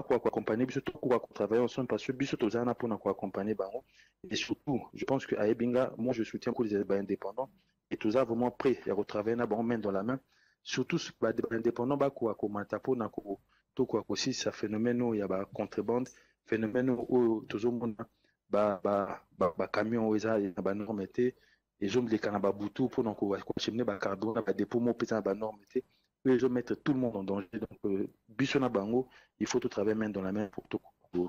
quoi accompagner surtout quoi travailler ensemble parce que biso tozana pour quoi accompagner bango et surtout je pense que à Ebinga moi je soutiens que les indépendants et tous ça vraiment prêt à retravailler na bango main dans la main surtout les indépendants ba quoi commenter pour na ko tout quoi aussi ça phénomène où il y a ba contrebande phénomène où toujours monde ba camion où ça y a ba norme été et je me les canaba butu pour na ko cheminer ba carburant ba dépôt mo pesa ba norme été et je mettre tout le monde en danger. Donc, Bissona Bango, il faut tout travailler main dans la main pour tout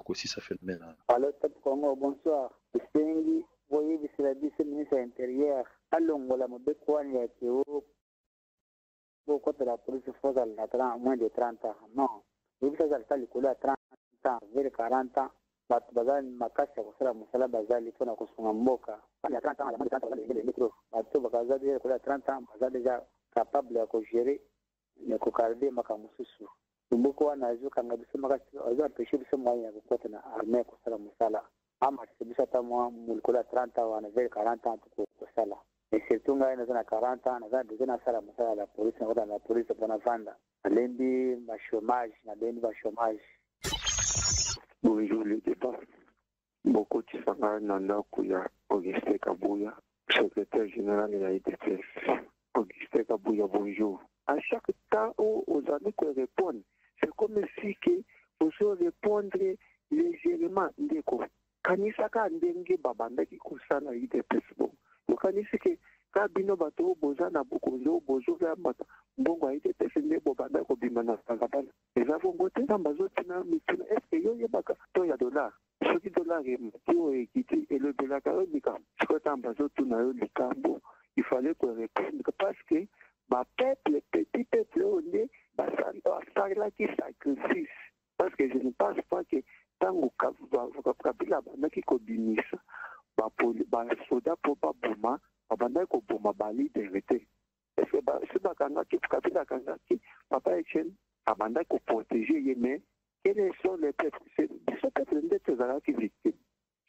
aussi ça fait le même. Alors, Top Congo, bonsoir. Sengi, voyez, c'est la vice-ministre intérieure. Alors, on va me quoi, il y a qui beaucoup de la police faut à moins de 30 ans. Non, il faut que ça le à 30 ans, vers 40 ans. Bazali makasi kusala musala bazali tona kusunga mboka. Il y a 30 ans, il y a moins de 30 ans, il y a des micros. Bato bazali il y a 30 ans, bazali déjà capable de gérer le cocarde makamususu Tumbuko wanazuka ngabiso makasi ozo apeshe biso mwanya kokota na armée kusala musala ama sebisa tamwa mulikola 30 wana vers 40 ans kusala et surtout ngai na 40 ans na déjà na sala musala la police na la police bona vanda alendi ma chômage na bendi ba chômage. Bonjour le débat. Beaucoup de Sanga Nanda Kouya, Auguste Kabouya, secrétaire général de la IDPS. Auguste Kabouya, bonjour. À chaque temps où aux amis qu'on répond, c'est comme si que vous répondre légèrement. Kanisaka ndenge babanda ki kusana IDPS bon. Kanisi ke kabino bato bozana bokonzo bozo ya mata mbongo IDPS ne bobanda ko bimana sangapana. Eza bongo te tambazo tina mituna est-ce yo yebaka to ya dollar. Soki dollar yo ekiti elobela ka nika. Siko tambazo tuna yo likambo. Il fallait qu'on réponde parce que ma peuple, petit peuple, on est là qui sacrifice. Parce que je ne pense pas que tant que Kabila qui kobinisa, soda pour pas boma, abanda ko boma bali d'arrêter. Est-ce que c'est pas Kabila Kangaki, papa Etienne, abanda ko protéger yémen. Quels sont les peuples? C'est ce peuple qui est victime.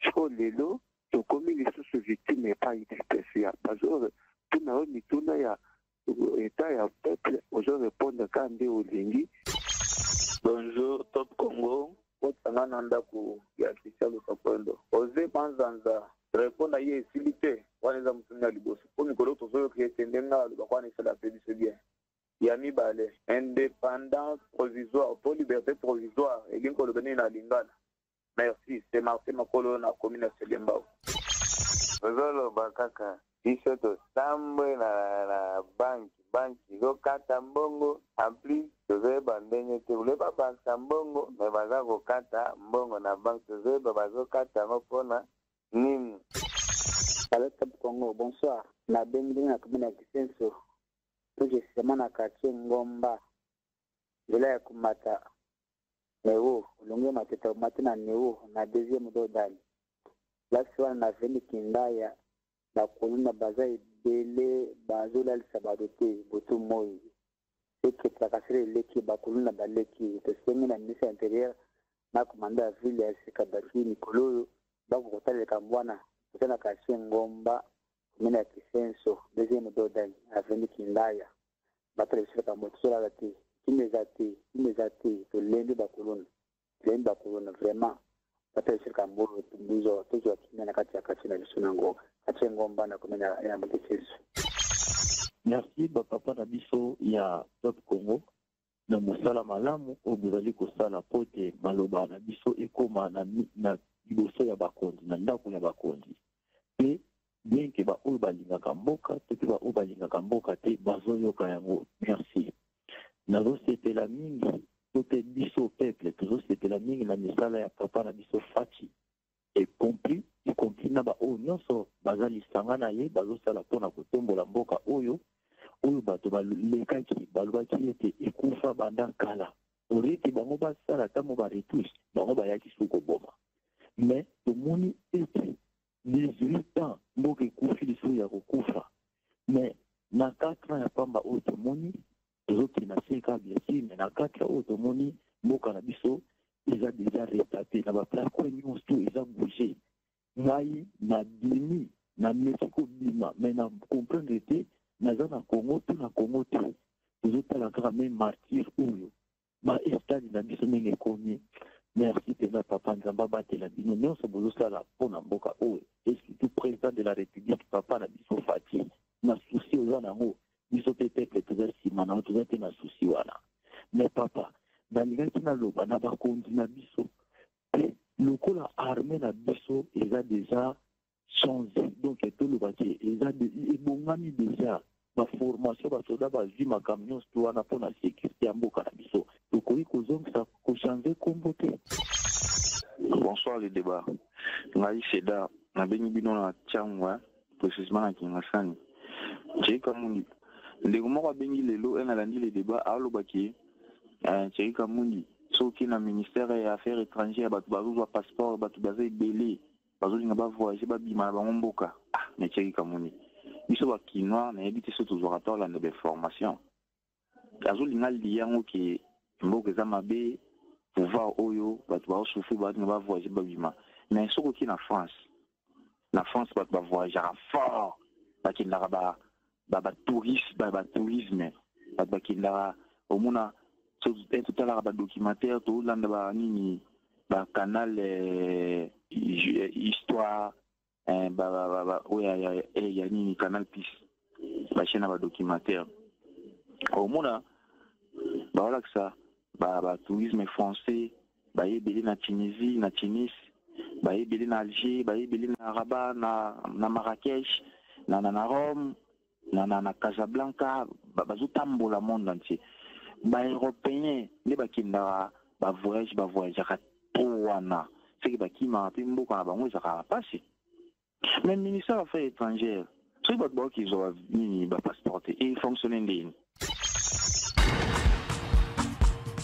Sur les lots, donc comme les sous victimes n'est pas identifié. Parce que tout n'a ya état ya peuple ozo répondre kande olingi. Bonjour Top Congo, otanga nanda ku ya Kisalo Kapondo. Oze banzanza répondre ye silité waneza mtumia liboso. Pour mikolo tozo kretendenga lubakwana isala pédice bien. Yami bale indépendance provisoire pour liberté provisoire et linko lobeni na lingana. Merci, c'est Martin Makolo na commune Selembao. Ozolo bakaka biso tosambwe na banki zokata mbongo ampli tozeba ndenge te uleba banka mbongo me baza kokata mbongo na banki tozeba bazokata yango mpona nini. Aleta Congo, bonsoir. Na bengi na commune Kisenso. Tuje sema na quartier Ngomba. Bila ya kumata Neo, ulonge mateta matina Neo na deuxième dodali. La soirée na veni kindaya bakoluna baza ebele bazolalisa badote botu moi eketaka sere leki bakoluna baleki tosengi na ministre intérieur na komanda ya ville ya sika baki mikolo oyo bakokotaleleka mbwana tozana quartier Ngomba commune ya Kisenso deuxième dodani aveni kindaya batalebiselaka moto tozolala te kimeza te tolembi bakoluna vraiment batalebiselaka mbolo tumbuzo tozwa kimia na kati ya kati na biso nango kati Ngomba na commune ya Kisenso. Merci papa na biso ya Top Congo na mosala malamu o bozali kosala pote maloba na biso ekoma na liboso ya bakonzi na ndako ya bakonzi pe bien ke ba oyo balingaka mboka te ba oyo balingaka mboka te bazoyoka yango. Merci. Nazosepela mingi tote biso peuple tozosepela mingi na misala ya papa na biso Fati y compris na ba oyo nyonso bazalisanga na ye bazosala mpona kotombola mboka oyo bato balekaki balobaki ete ekufa banda kala orete bango basala ntango baretouche bango bayaki su koboma mais tomoni ete 18 ans mboka ekufi lisusu ya kokufa mais na 4 ans ya pamba oyo tomoni tozokina seka bien sûr mais na 4 ans oyo tomoni mboka na biso eza deja retate na baplako nyonso eza bouge ngai na dimi na mesi kobima mais na comprendre te naza na Congo te tozotala kaka me martyr oyo baestadi na biso ndenge ekomi. Merci mpenza papa nzambe abatela bino nyonso bozosala mpona mboka oyo et surtout président de la république papa na biso Fati na susi oza nango biso mpe peuple toza nsima nango toza te na susi wana. Mais papa nalingaki naloba na bakonzi na biso mpe lokola armée na biso eza deja changé donc tolobaki eza ebongami deja baformation basoda bazwi makambo nyonso to wana mpona sécurité ya mboka na biso tokoki kozongisa kochange nkombo te. Bonsoir le débat. Ngai Seda nabengi bino na Tiangwa précisément na Kingasani. Thierry Kamundi ndeko moko abengi lelo enalandi le débat alobaki Thierry Kamundi soki na ministère ya affaires étrangères bato bazozwa passeport bato baza ebele bazolinga bavoyage babima na bango mboka mais Thierry Kamundi biso bakinois nayebi te so tozwaka to olanda bainformation azolinga lia yango ke mboka eza mabe pouvoir oyo bato baosouffrir bato na bavoyage babima mais soki oki na France bato bavoyageaka fort bakendaka batourisme bato bakendaka omona totalaka badocumentaire tolanda banini bacanal histoire oyo ya nini canal plus bachaîne ya badocumentaire omona baolakisa batourisme français bayebele na Tunisie na Tunis bayebele na Alger bayebele na Rabat na Marrakech na Rome na Casablanca bazotambola monde entier baeuropéen nde bakendaka bavoyageaka to wana seke bakimaka mpe mboka na bango ezaka pasi mais ministère affaires étrangères soki bato baokizwa nini bapasseport te efonctionne ndeni.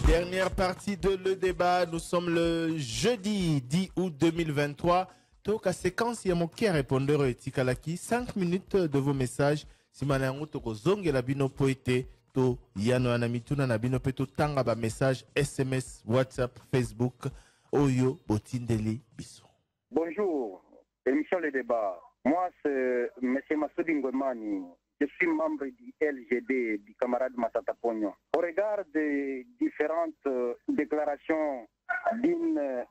Dernière partie de le débat, nous sommes le jeudi 10 août 2023. Donc, à séquence, il y a mon qui répondeur et Tikalaki. 5 minutes de vos messages. Si vous toko zonge la bino poete, to yano anamituna na bino peto tanga ba message, SMS, WhatsApp, Facebook, Oyo, Botindeli, Biso. Bonjour, émission Le Débat. Moi, c'est M. Massoudi Ngwemani. Je suis membre du LGD, du camarade Matata Pognon. Au regard des différentes déclarations d'une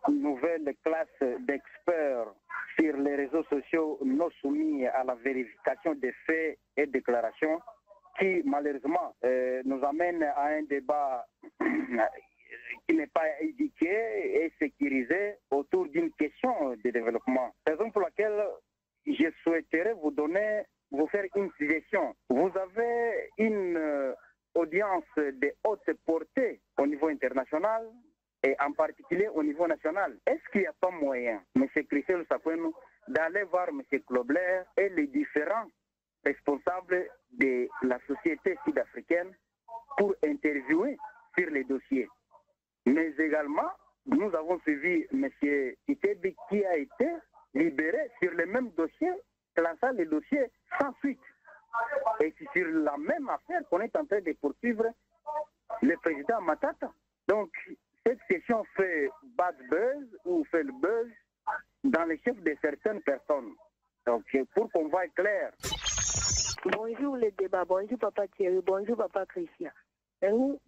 nouvelle classe d'experts sur les réseaux sociaux non soumis à la vérification des faits et déclarations, qui malheureusement nous amène à un débat qui n'est pas éduqué et sécurisé autour d'une question de développement. Raison pour laquelle je souhaiterais vous faire une suggestion. Vous avez une audience de haute portée au niveau international et en particulier au niveau national. Est-ce qu'il n'y a pas moyen, M. Christelle Sapoueno, d'aller voir M. Klobler et les différents responsables de la société sud-africaine pour interviewer sur les dossiers? Mais également, nous avons suivi M. Itebi qui a été libéré sur le même dossier, classant les dossiers sans suite. Et c'est sur la même affaire qu'on est en train de poursuivre le président Matata. Donc, cette question fait bad buzz ou fait le buzz dans les chefs de certaines personnes. Donc, pour qu'on voie clair. Bonjour le débat, bonjour Papa Thierry, bonjour Papa Christian.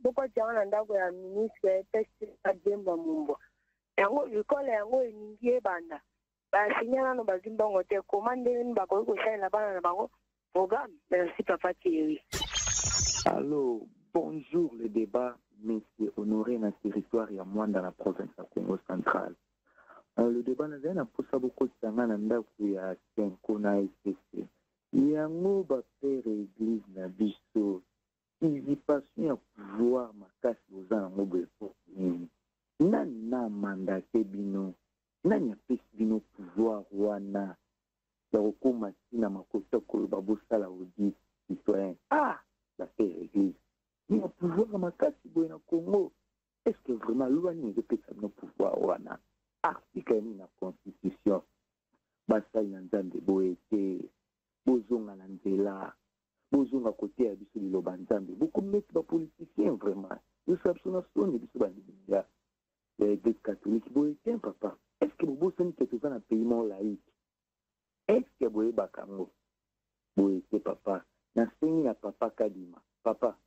Pourquoi tu as un ministre Adjemba Mumbo? L'école est en Indie Banda. Merci Papa Thierry. Allô, bonjour le débat, monsieur Honoré dans le territoire et à moi dans la province de Congo central. Le débat n'a rien à pousser beaucoup de temps dans la Kona SPC. Il y a un père église na biso. Usurpation ya pouvoir makasi oza nango boye po nini? Nani na mandate bino? Nani apesi bino pouvoir wana ya kokoma ntina makota koloba bosala audit citoyen? Bapere église ni ya pouvoir makasi boye na Congo. Est-ce que vraiment loi nini ezopesa bino pouvoir wana? Article nini na constitution? Basali na nzambe boye te, bozonga na nzela, bozonga kote ya biso liloba nzambe. Beaucoup mettre ba politiciens vraiment. Nous sommes sur biso ba libya. L'église catholique boye te papa. Est-ce que vous bossez que tout un pays laïque? Est-ce que vous avez bakango? Boye te papa. Na sengi na papa Kadima. Papa.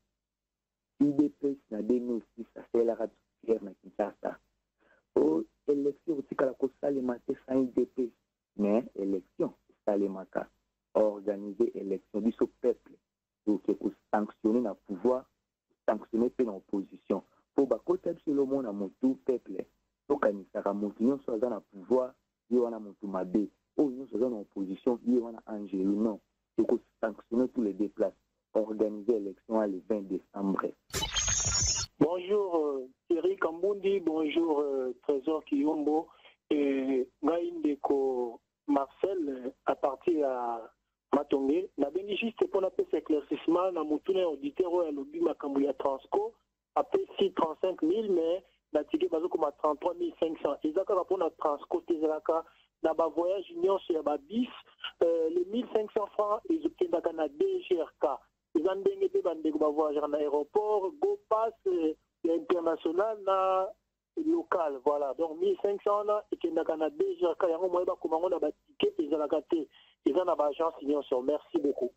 IDPS na 2006 a fait la radio na Kinshasa. Oh, élection aussi kala ko salema te sans IDPS. Mais élection salemaka. Organiser élection du peuple. Donc pour sanctionner le pouvoir, sanctionner l'opposition. Pour bakota biso le monde à mon tout peuple. Donc anisaka motu nyonso aza na pouvoir, ye wana motu mabe. Oyo nyonso aza na opposition, ye wana angelu. Non. C'est pour sanctionner tous les déplacés. Organiser l'élection le 20 décembre. Bonjour Thierry Kambundi, bonjour Trésor Kiyombo et Ngaïndeko Marcel à partir à Matongé. Na bengi juste pour la paix éclaircissement na mutune auditeur à lobby makambu ya Transco à PC 35 000 mais na ticket bazo comme 33 500. Ezaka pour na Transco tezaka na ba voyage union sur ba bis les 1500 francs ils obtiennent na DGRK. Ils ont ndenge te bande ko ba voyage na aéroport go pass Il y a international, na local, voilà. Donc 1500 là, et qu'il y a déjà quand il y a un moyen de commander un ticket, ils ont la gâté, ils ont la agence signé. Merci beaucoup.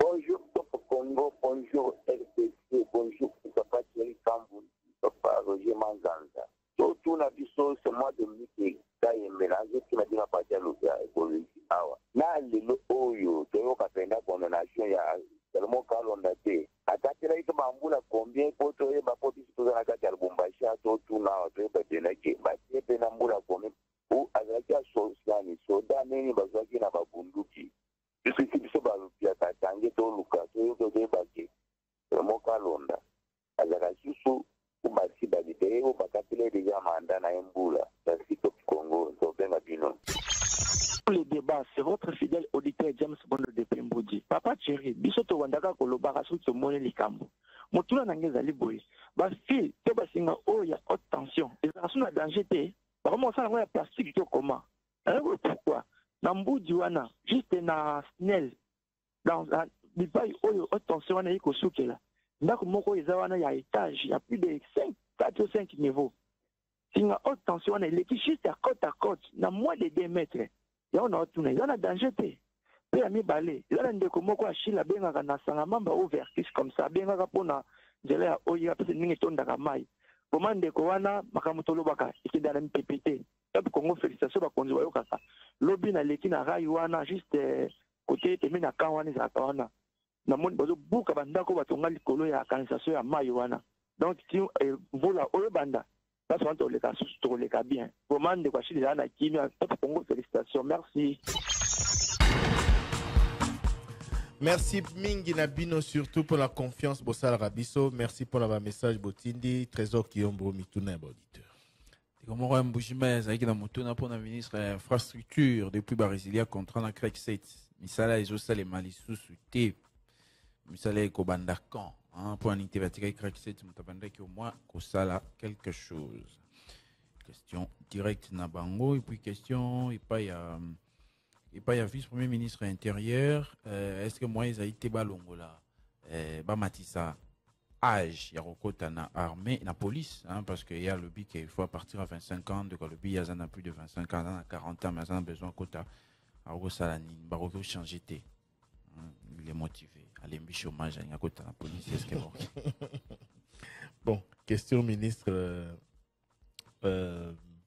Bonjour Congo, bonjour RDC, bonjour Papa Thierry Kambou, Papa Roger Manzanza. Surtout na biso ce mois de mai kai mélange qui m'a dit la partie à l'opéra écologique awa. Na lelo oyo toyo kapenda condamnation ya tellement kalonda te. Atakela ito bambula combien poto e ba poti tuza na kati ya Lubumbashi to tuna to ba tena ke ba tepe na mbula combien ou azaki a sosiani soda nini bazaki na babunduki. Biso biso ba lupia katange to luka to yo to ba ke. Tellement kalonda. Azaka susu kubasi badite o bakatile déjà mandat na mbula. Merci Top Congo to benga bino. Les débats, c'est votre fidèle auditeur James Bondo de Pemboudi. Papa Thierry, bisoto wandaka kolobaka soki mone likambo. Motula nangeza liboy. Ba fil to basinga o ya haute tension. Ezaka suna danger te. Ba comment ça na plastique to comment? Pourquoi? Na mbudi wana juste na snel dans bipai oyo haute tension wana iko sukela. Ndako moko eza wana ya étage, il y a plus de 4 ou 5 niveaux. Singa haute tension wana il est juste à côte na moins de 2 mètres. Ya on a tourné, il y a un danger. Pe ami balé, il y a un ndeko moko achila benga na sanga mamba au vertige comme ça, benga kapona nzela ya oya pese ningi tonda ka mai. Comment ndeko wana makamuto lobaka ikida na MPPT. Top Congo félicitations ba konzi wayo kaka. Lobi na leki na rai wana juste côté temi na kawani za kawana. Na moni bazo buka bandako batonga likolo ya organisation ya mai wana. Donc ti vola oyo banda. Ça soit le cas bien. Comment de quoi chez Anna Kimi, Congo, félicitations. Merci. Merci Mingi Nabino surtout pour la confiance Bossal Rabiso. Merci pour le message Botindi. Trésor Kiombo Mituna auditeur. Comme on a un bougimès avec la moto pour la ministre infrastructure depuis Brasilia contre la Crec 7. Misala et Osa les Malissous T. Misala et Kobandakan. Pour un intervatique Crec 7, au moins Kosala quelque chose. Question directe Nabango et puis question et pas il y a vice-premier ministre intérieur. Est-ce que moi ils a été balongola Bamatissa âge Yarokota na armée na police parce qu'il y a le but qu'il faut partir à 25 ans de quoi le but il y a plus de 25 ans à 40 ans mais il a besoin quota à Rosalani Baroko changer té. Il est motivé. Allez, un chômage, il y a côté la police. Est-ce que bon, question ministre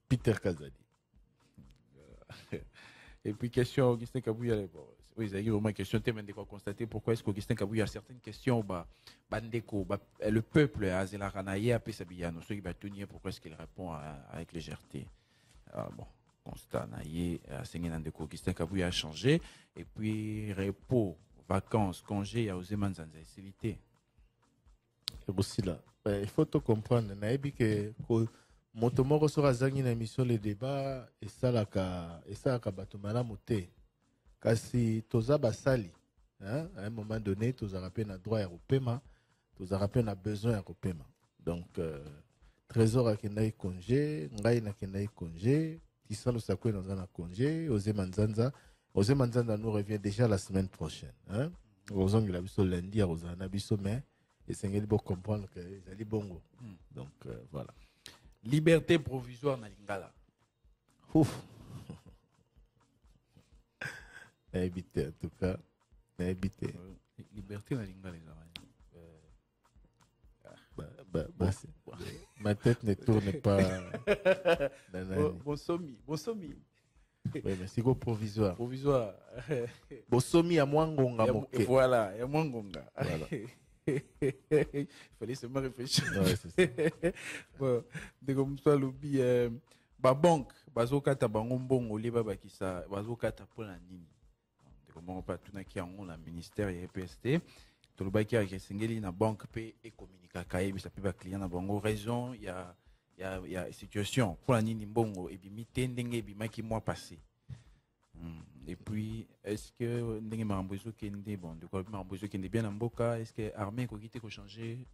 Peter Kazadi. Et puis question Augustin Kabouya. Oui, il y a vraiment une question de quoi constater pourquoi est-ce qu'Augustin Kabouya a certaines questions. Le peuple a Zela Ranaye a Pesabiano, ceux qui va tenir pourquoi est-ce qu'il répond avec légèreté. Bon. Constat naïe à Sengenandeko Augustin Kabouya a changé et puis repos vacances congés à Ozemanzanza et Célité. Aussi là il faut te comprendre naïbi que motomoko sera zangi na émission les débats et ça la batumala muté kasi toza basali à un moment donné toza rappelé na droit européen toza rappelé na besoin européen donc trésor a kendai congé ngai na kendai congé Tissalo Sakwe dans un congé, Osé Manzanza nous revient déjà la semaine prochaine. Rosong il a vu ce lundi à Rosana Bisso, mais il s'est dit pour comprendre que c'est les bongo. Donc voilà. Liberté provisoire na Lingala. Ouf. Éviter en tout cas. Éviter. Liberté na Lingala les amis. Ma tête ne tourne pas. Bon somi. Oui, mais c'est quoi provisoire? Provisoire. Bon somi à Mwangonga moke. Voilà, à Mwangonga. Voilà. Il fallait seulement réfléchir. Ouais, c'est ça. Bon, dès comme ça, l'oubli, banque, bazokata bangombongo, les babakisa, bazokata pour la nini. Dès comme on pas tout n'a qui en la ministère et PST. Tout le baki a singeli na banque paie et communique à Kaye, ça peut pas client na bango raison, il y a situation pour la nini bongo et puis mitendenge et puis maki mois passé. Et puis est-ce que ndenge marambozo kende bon de quoi marambozo kende bien en boka est-ce que armée ko quitter ko changer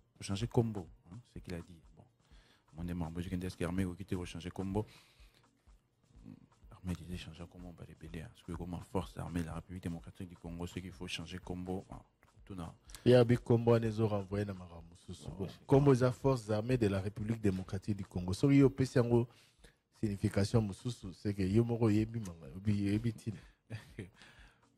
combo c'est qu'il a dit bon mon de marambozo kende est-ce que armée ko quitter ko changer combo armée disait changer combo on va révéler parce que comme force armée de la République démocratique du Congo ce qu'il faut changer combo Tuna. Il y a Bikombo Nezo renvoyé dans Maramousous. Comme aux forces armées de la République démocratique du Congo. So, il y a une signification Moussous, c'est que Yomoro Yebi Yebitin.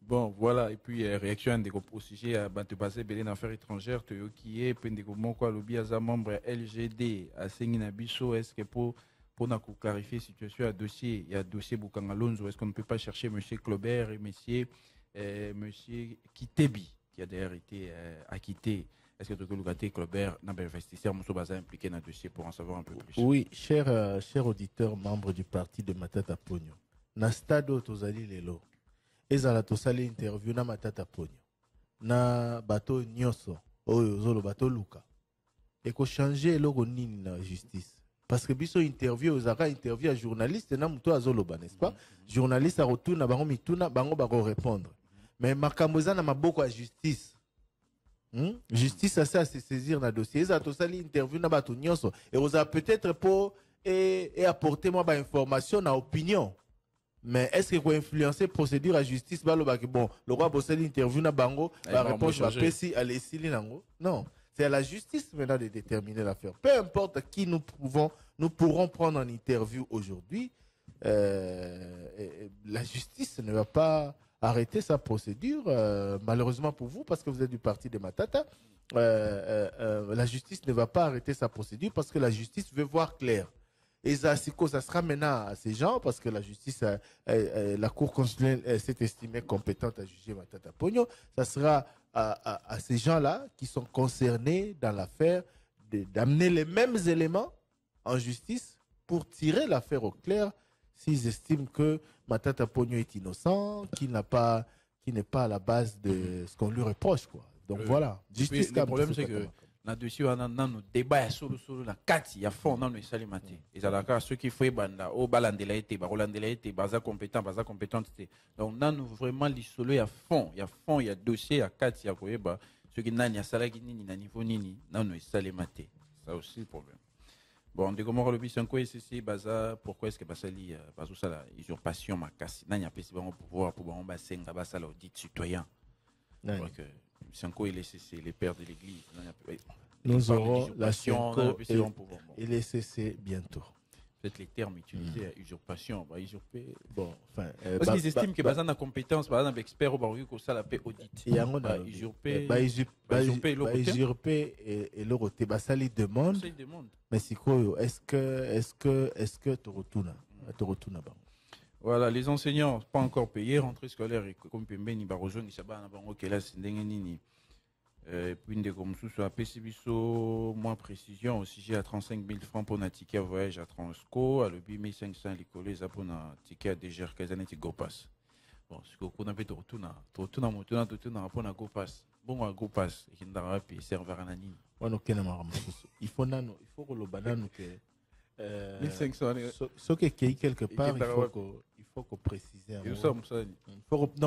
Bon, voilà. Et puis, réaction de au sujet à Bantebase Belén Affaires étrangères, qui est Pendeko quoi lobby à membre LGD à Senginabiso, est-ce que pour clarifier la situation à dossier, il y a dossier Bukangalonzo, est-ce qu'on ne peut pas chercher M. Claubert et M. Kitebi, qui a d'ailleurs été acquitté? Est-ce que le Claubert n'a pas investisseur Moussobaza impliqué dans le dossier pour en savoir un peu plus? Oui, cher auditeur, membre du parti de Matata Pogno. Na stade Tozali Lelo. Ezala tosali interview na Matata Pogno. Na bateau Nyoso. Oyo zolo bateau Luka. Eko changer eloko nini na justice. Parce que biso interview ozaka interview à journaliste na muto azoloba, n'est-ce pas? Journaliste a retourna bango mituna bango bako répondre. Mais makambo eza na maboko à justice. Justice a ça à se saisir dans le dossier. Ils ont tous interview na bato nyonso et vous a peut-être pour et apporter moi ba information na opinion. Mais est-ce que vous influencer procédure à justice ba lo ba que bon le roi bossé l'interview na bango la réponse va passer à l'essili nango? Non, c'est à la justice maintenant de déterminer l'affaire. Peu importe qui nous pourrons prendre en interview aujourd'hui, la justice ne va pas arrêter sa procédure, malheureusement pour vous, parce que vous êtes du parti de Matata. La justice ne va pas arrêter sa procédure parce que la justice veut voir clair. Et ça sera maintenant à ces gens, parce que la justice, la Cour constitutionnelle s'est estimée compétente à juger Matata Pogno. Ça sera à ces gens-là qui sont concernés dans l'affaire d'amener les mêmes éléments en justice pour tirer l'affaire au clair s'ils estiment que Matata Pogno est innocent, qu'il n'est pas à la base de ce qu'on lui reproche, quoi. Donc voilà. Justice. Le problème, c'est que là-dessus, on a nos débats sur la carte, il y a fond, on a nos salimati. Et ça, ceux qui font banda, au balandela été, barolandela été, baza compétent. Donc, on a vraiment l'isolé à fond. Il y a fond, il y a dossier, à carte, il y a quoi, ceux qui n'ont pas salagi ni n'a niveau ni, on a salimati. Ça aussi le problème. Bon, de comment le bis quoi c'est baza pourquoi est-ce que basali bazo ça la usurpation makasi n'a pas si bon pouvoir pour bon basenga basala audit citoyen. Donc Sanko et les pères de l'église nous aurons la Sanko et les CC bientôt. Peut-être les termes utilisés à usurpation, usurper. Bon, enfin parce qu'ils estiment que baza na compétence, baza na expert au barrique ko ça la paix audit. Usurper et le roté basali demande. Mais c'est quoi est-ce que tu retournes bas? Voilà, les enseignants pas encore payés, rentrée scolaire et comme Pembeni Barozo ni sabana bango kelas ndenge nini. Puis une des comme sous à PCBiso, moins précision au sujet à 35 000 francs pour un ticket voyage à Transco, à le 1500 l'école ça pour un ticket à DGR Kazanetti GoPass. Bon, ce qu'on avait de retourner pour un GoPass. Bon, un GoPass et qui n'a pas serveur à Nani. Il faut que le banane que 1500 ce qui est quelque part il faut qu'on précise. Il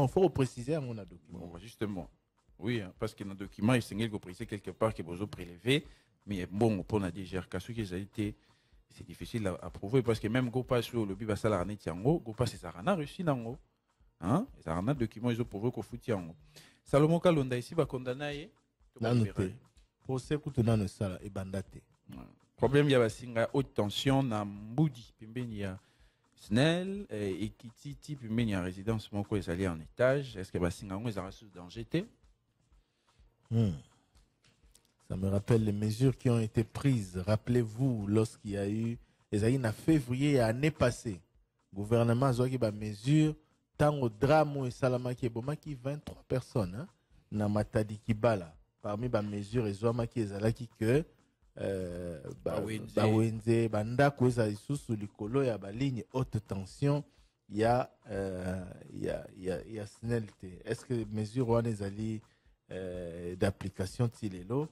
faut préciser à mon document. Bon, justement. Oui, hein, parce qu'il y a un document, il faut préciser quelque part que vous avez prélevé, mais bon, pour la DGR, c'est difficile à prouver parce que même GoPass sur le Biba Salarane Tiango, GoPass c'est Sarana réussi dans hein, Sarana document ils ont prouvé qu'on fout Tiango. Salomon Kalonda ici va condamner. Procès pour tenir le salaire et bandate. Problème, il y a une haute tension dans Mboudi, il y a Snell et Kititi, puis il y a résidence, mon quoi, ils allaient en étage. Est-ce que Bassinga, ils ont reçu danger? Ça me rappelle les mesures qui ont été prises. Rappelez-vous, lorsqu'il y a eu les années en février l'année passée, le gouvernement a pris des mesures tant au drame et Salamaki et Bomaki 23 personnes dans Matadi Kibala. Parmi les mesures, ils ont pris que Bawenze, Bandako, sous l'écolo, il y a la ligne haute tension, il y a Snelté. Est-ce que les mesures ont des d'application Tilelo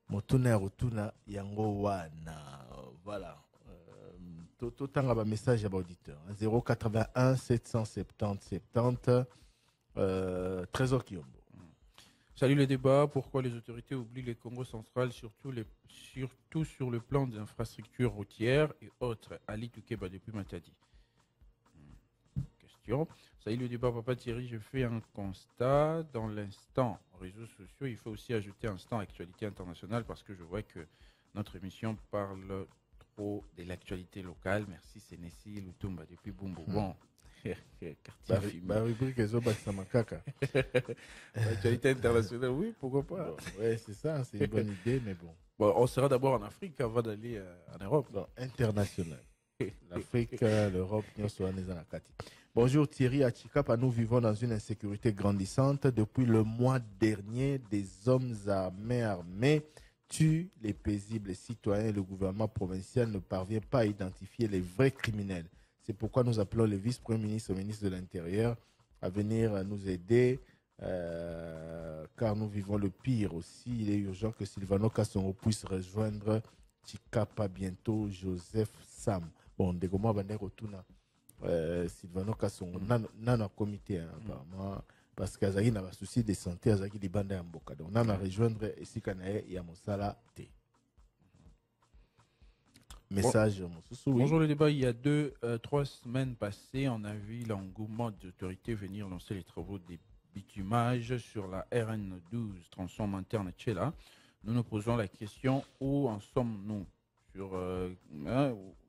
Motuna Rotuna Yango Wana. Voilà. Tout un message à l'auditeur. 081 770 70 Trésor Kiombo. Salut le débat. Pourquoi les autorités oublient les Congo central, surtout sur le plan des infrastructures routières et autres? Ali Toukeba depuis Matadi. question. Salut le débat, papa Thierry. Je fais un constat. Dans l'instant réseaux sociaux, il faut aussi ajouter un instant actualité internationale parce que je vois que notre émission parle trop de l'actualité locale. Merci, c'est Nessie Lutumba depuis Bumbu. Bon. Rubrique L'actualité internationale, oui, pourquoi pas. Bon, ouais, c'est ça, c'est une bonne idée, mais bon. Bon, on sera d'abord en Afrique avant d'aller en Europe. Non, international. L'Afrique, l'Europe, nous sommes en Akati. Bonjour Thierry Achikapa, nous vivons dans une insécurité grandissante. Depuis le mois dernier, des hommes armés tuent les paisibles citoyens et le gouvernement provincial ne parvient pas à identifier les vrais criminels. C'est pourquoi nous appelons le vice-premier ministre, le ministre de l'Intérieur, à venir nous aider, car nous vivons le pire aussi. Il est urgent que Sylvano Kassongo puisse rejoindre Chikapa bientôt, Joseph Sam. Bon, Ndegoma Bande retourne Sylvano Kassongo, nana comité, apparemment, parce qu'Azaki n'a pas souci de santé, Azaki di Bande Amboka. Donc, nana rejoindre ici Kanae et Amosala T. Message. Bon. Bonjour le débat. Il y a 3 semaines passées, on a vu l'engouement des autorités venir lancer les travaux des bitumages sur la RN12, tronçon interne Tchela. Nous nous posons la question, où en sommes-nous sur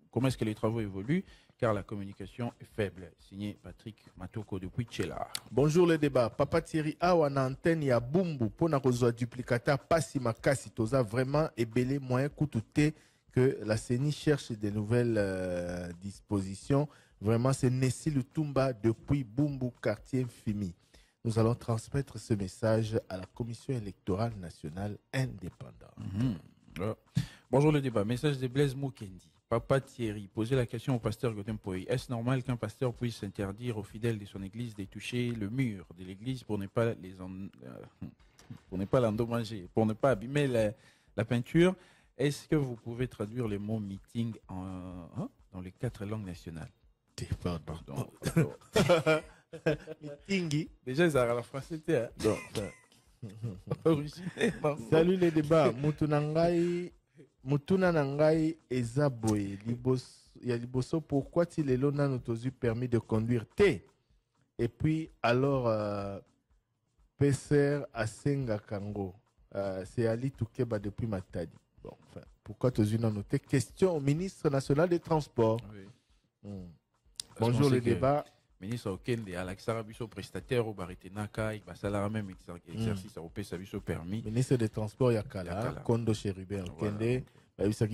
comment est-ce que les travaux évoluent, car la communication est faible. Signé Patrick Matoko depuis Tchela. Bonjour le débat. Papa Thierry, awa na antenne ya Bumbu, pona kozwa duplicata pasi makasi, toza vraiment ebele moyen koutoute que la CENI cherche de nouvelles dispositions. Vraiment, c'est Nessie Lutumba depuis Bumbu, quartier Fimi. Nous allons transmettre ce message à la Commission électorale nationale indépendante. Bonjour le débat. Message de Blaise Moukendi. Papa Thierry, posez la question au pasteur Godin Poy. Est-ce normal qu'un pasteur puisse interdire aux fidèles de son église de toucher le mur de l'église pour ne pas l'endommager, pour ne pas abîmer la peinture? Est-ce que vous pouvez traduire les mots meeting dans les 4 langues nationales? Pardon. Meeting. Déjà, ça a la français. Salut les débats. Mutuna Nangai Ezaboye. Liboso, pourquoi il nous a permis de conduire T? Et puis, alors, Pesser Asenga Kango. C'est Ali Toukeba depuis Matadi. Bon, enfin, pourquoi tu as noté? Question au ministre national des Transports. Oui. Bonjour le débat. Ministre Okende, Alex Arabiso, prestataire au Baritenaka, il va salaire même exercice européen, ça permis. Ministre des Transports, Yakala, Kondo Chérubin Okende,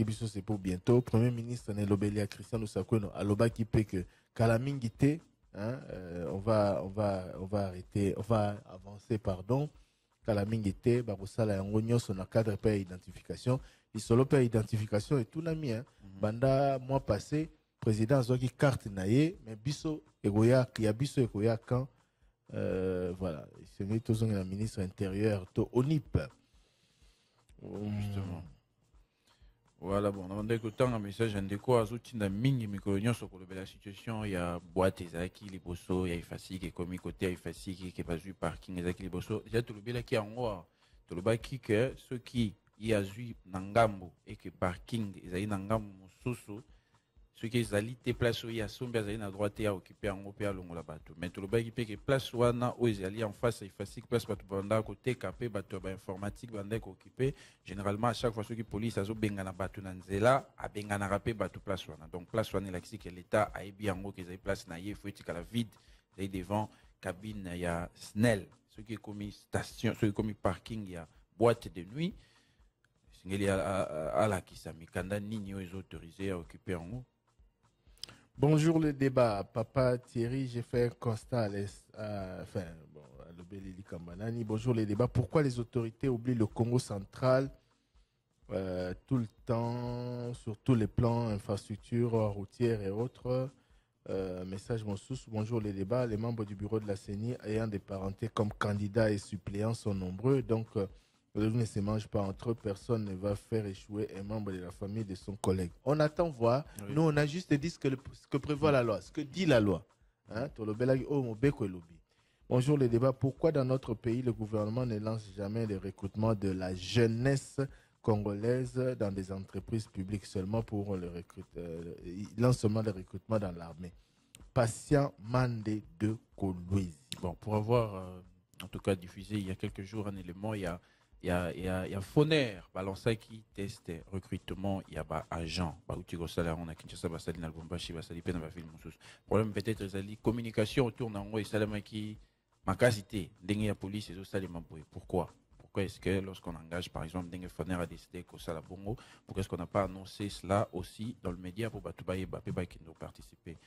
Biso c'est pour bientôt. Premier ministre Nelobelia Christian Lusakono, Aloba qui peut que Kalamingite, on va arrêter, on va avancer, pardon. Kalamingite, Barosala Yangonyo, son cadre paix identification. Il solo paix identification et tout n'a mis. Banda, mois passé, président Zoki carte naïe, mais Biso Egoya, qui a Biso Egoya quand, voilà, c'est mis tous le ministre intérieur, to ONIP. Justement. Voilà, bon, on a écouté un message en déco à Zoutina Mingi, mais qu'on a sur la situation, il y a boîte, Ezaki, les bossos, il y a Ifasi qui est commis côté, Ifasi qui est pas vu parking, Ezaki, les bossos. Déjà, tout le bien qui est en haut, tout le bas qui que ceux qui y a vu Nangambo et que parking, Ezaki Nangambo, Soussou, ceux qui ont des places où il y a Sombia, ils ont droit à occuper en haut et à l'ongla bateau. Mais tout le bas qui paye que place où ils allaient en face, Ifasi, place bateau, banda côté, capé, bateau, informatique, banda occupé. Généralement, à chaque fois, ceux qui police, ils ont bengana bateau nanzela, a bengana rapé bateau place wana. Donc, place wana, l'axi que l'État a bien en haut, qu'ils aient place naïe, il faut être à la vide, ils devant cabine, il y a Snell. Ceux qui ont commis station, ceux qui ont commis parking, il y a boîte de nuit. Il y a la qui s'est mis, quand Nino est autorisé à occuper en haut. Bonjour le débat. Papa Thierry, j'ai fait un constat Bonjour les débats. Pourquoi les autorités oublient le Congo central tout le temps, sur tous les plans, infrastructures routières et autres? Message Monsous. Bonjour les débats. Les membres du bureau de la CENI ayant des parentés comme candidats et suppléants sont nombreux. Donc, le ne se mange pas entre eux. Personne ne va faire échouer un membre de la famille de son collègue. On attend voir. Oui. Nous, on a juste dit ce que prévoit la loi, ce que dit la loi. Bonjour les débats. Pourquoi dans notre pays, le gouvernement ne lance jamais le recrutement de la jeunesse congolaise dans des entreprises publiques seulement pour le recrutement? Il lance seulement le recrutement dans l'armée. Patient Mandé de Kolwezi. Bon, pour avoir en tout cas diffusé il y a quelques jours un élément, il y a Foner, Balança qui teste recrutement, il y a agent, Bautigo Sala, on a Kinshasa, Basali, Nalbombashi, Basali, Pena, Bafil, Moussous. Problème peut-être, c'est communication autour d'un et Salama qui m'a casité, dengue la police et ça les maboué. Pourquoi est-ce que lorsqu'on engage par exemple dengue Foner a décidé que ça la bongo, pourquoi est-ce qu'on n'a pas annoncé cela aussi dans le média pour Batouba et Bapé qui nous participer?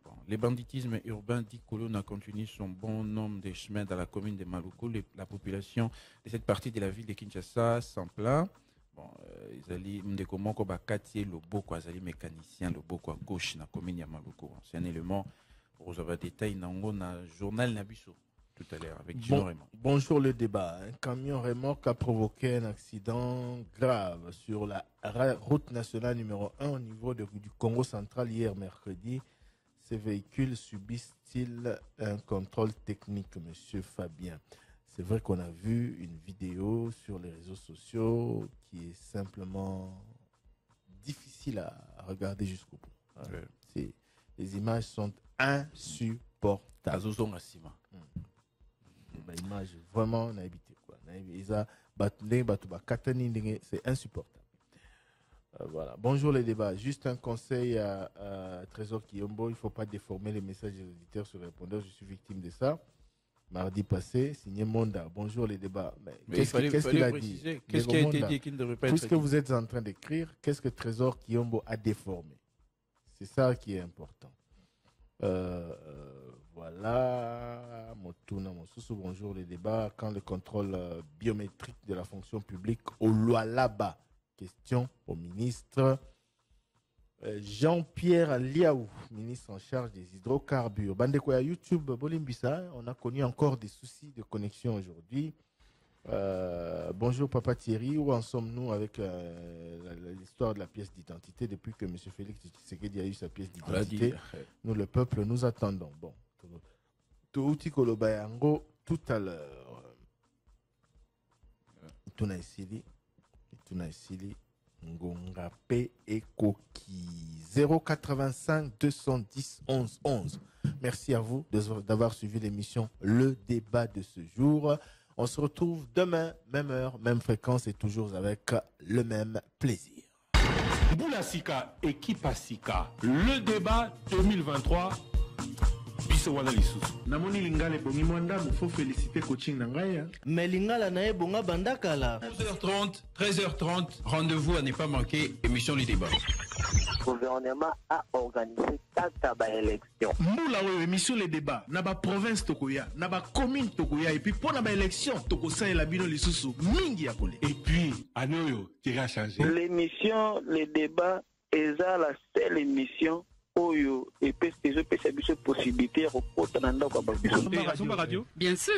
Bon. Les banditismes urbains dit que l'on a continué son bon nombre de chemins dans la commune de Maluku. La population de cette partie de la ville de Kinshasa s'en plaint. Bon, ils allaient me comment qu'on va quartier le beau quoi, ils allaient mécanicien le beau quoi gauche dans la commune de Maluku. C'est un élément pour vous avoir détail dans le journal Nabiso tout à l'heure avec Gino Raymond. Bonjour le débat. Un camion remorque a provoqué un accident grave sur la route nationale numéro 1 au niveau du Congo central hier mercredi. Ces véhicules subissent-ils un contrôle technique, monsieur Fabien? C'est vrai qu'on a vu une vidéo sur les réseaux sociaux qui est simplement difficile à regarder jusqu'au bout. Ouais. Les images sont insupportables. L'image vraiment on a habité quoi. C'est insupportable. Voilà. Bonjour les débats. Juste un conseil à Trésor Kiyombo, il ne faut pas déformer les messages des auditeurs sur le répondeur. Je suis victime de ça. Mardi passé, signé Monda. Bonjour les débats. Qu'est-ce qu'il a dit? Qu'est-ce qui a été dit qui ne devrait pas être dit? Puisque vous êtes en train d'écrire, qu'est-ce que Trésor Kiyombo a déformé? C'est ça qui est important. Voilà. Motuna Mosusu, bonjour les débats. Quand le contrôle biométrique de la fonction publique au Lualaba? Question au ministre Jean-Pierre Liaou, ministre en charge des hydrocarbures. Bandekoya YouTube, Bolimbisa, on a connu encore des soucis de connexion aujourd'hui. Bonjour Papa Thierry, où en sommes-nous avec l'histoire de la pièce d'identité depuis que M. Félix Tshisekedi a eu sa pièce d'identité? Nous, le peuple, nous attendons. Bon, tout à l'heure. Tunaisili Ngonga P et Koki 085 210 11 11. Merci à vous d'avoir suivi l'émission Le Débat de ce jour. On se retrouve demain, même heure, même fréquence et toujours avec le même plaisir. Boula Sika, équipe Sika, Le Débat 2023. Namoni lingala bongi mwanda faut féliciter coaching nangaya. Mais lingala na bonga bandakala. 11h30, 13h30, rendez-vous à ne pas manquer, émission du débat. Le gouvernement a organisé 4 élections. Moula oui, émission les débats. Naba province tokoya, naba commune tokoya et puis pour naba élection tokosa et la bino lisusu mingi ya kole. Et puis anoyo qui a changé. L'émission les débats est la seule émission Oyo et puis c'est possibilité à reporter dans la radio. Bien sûr.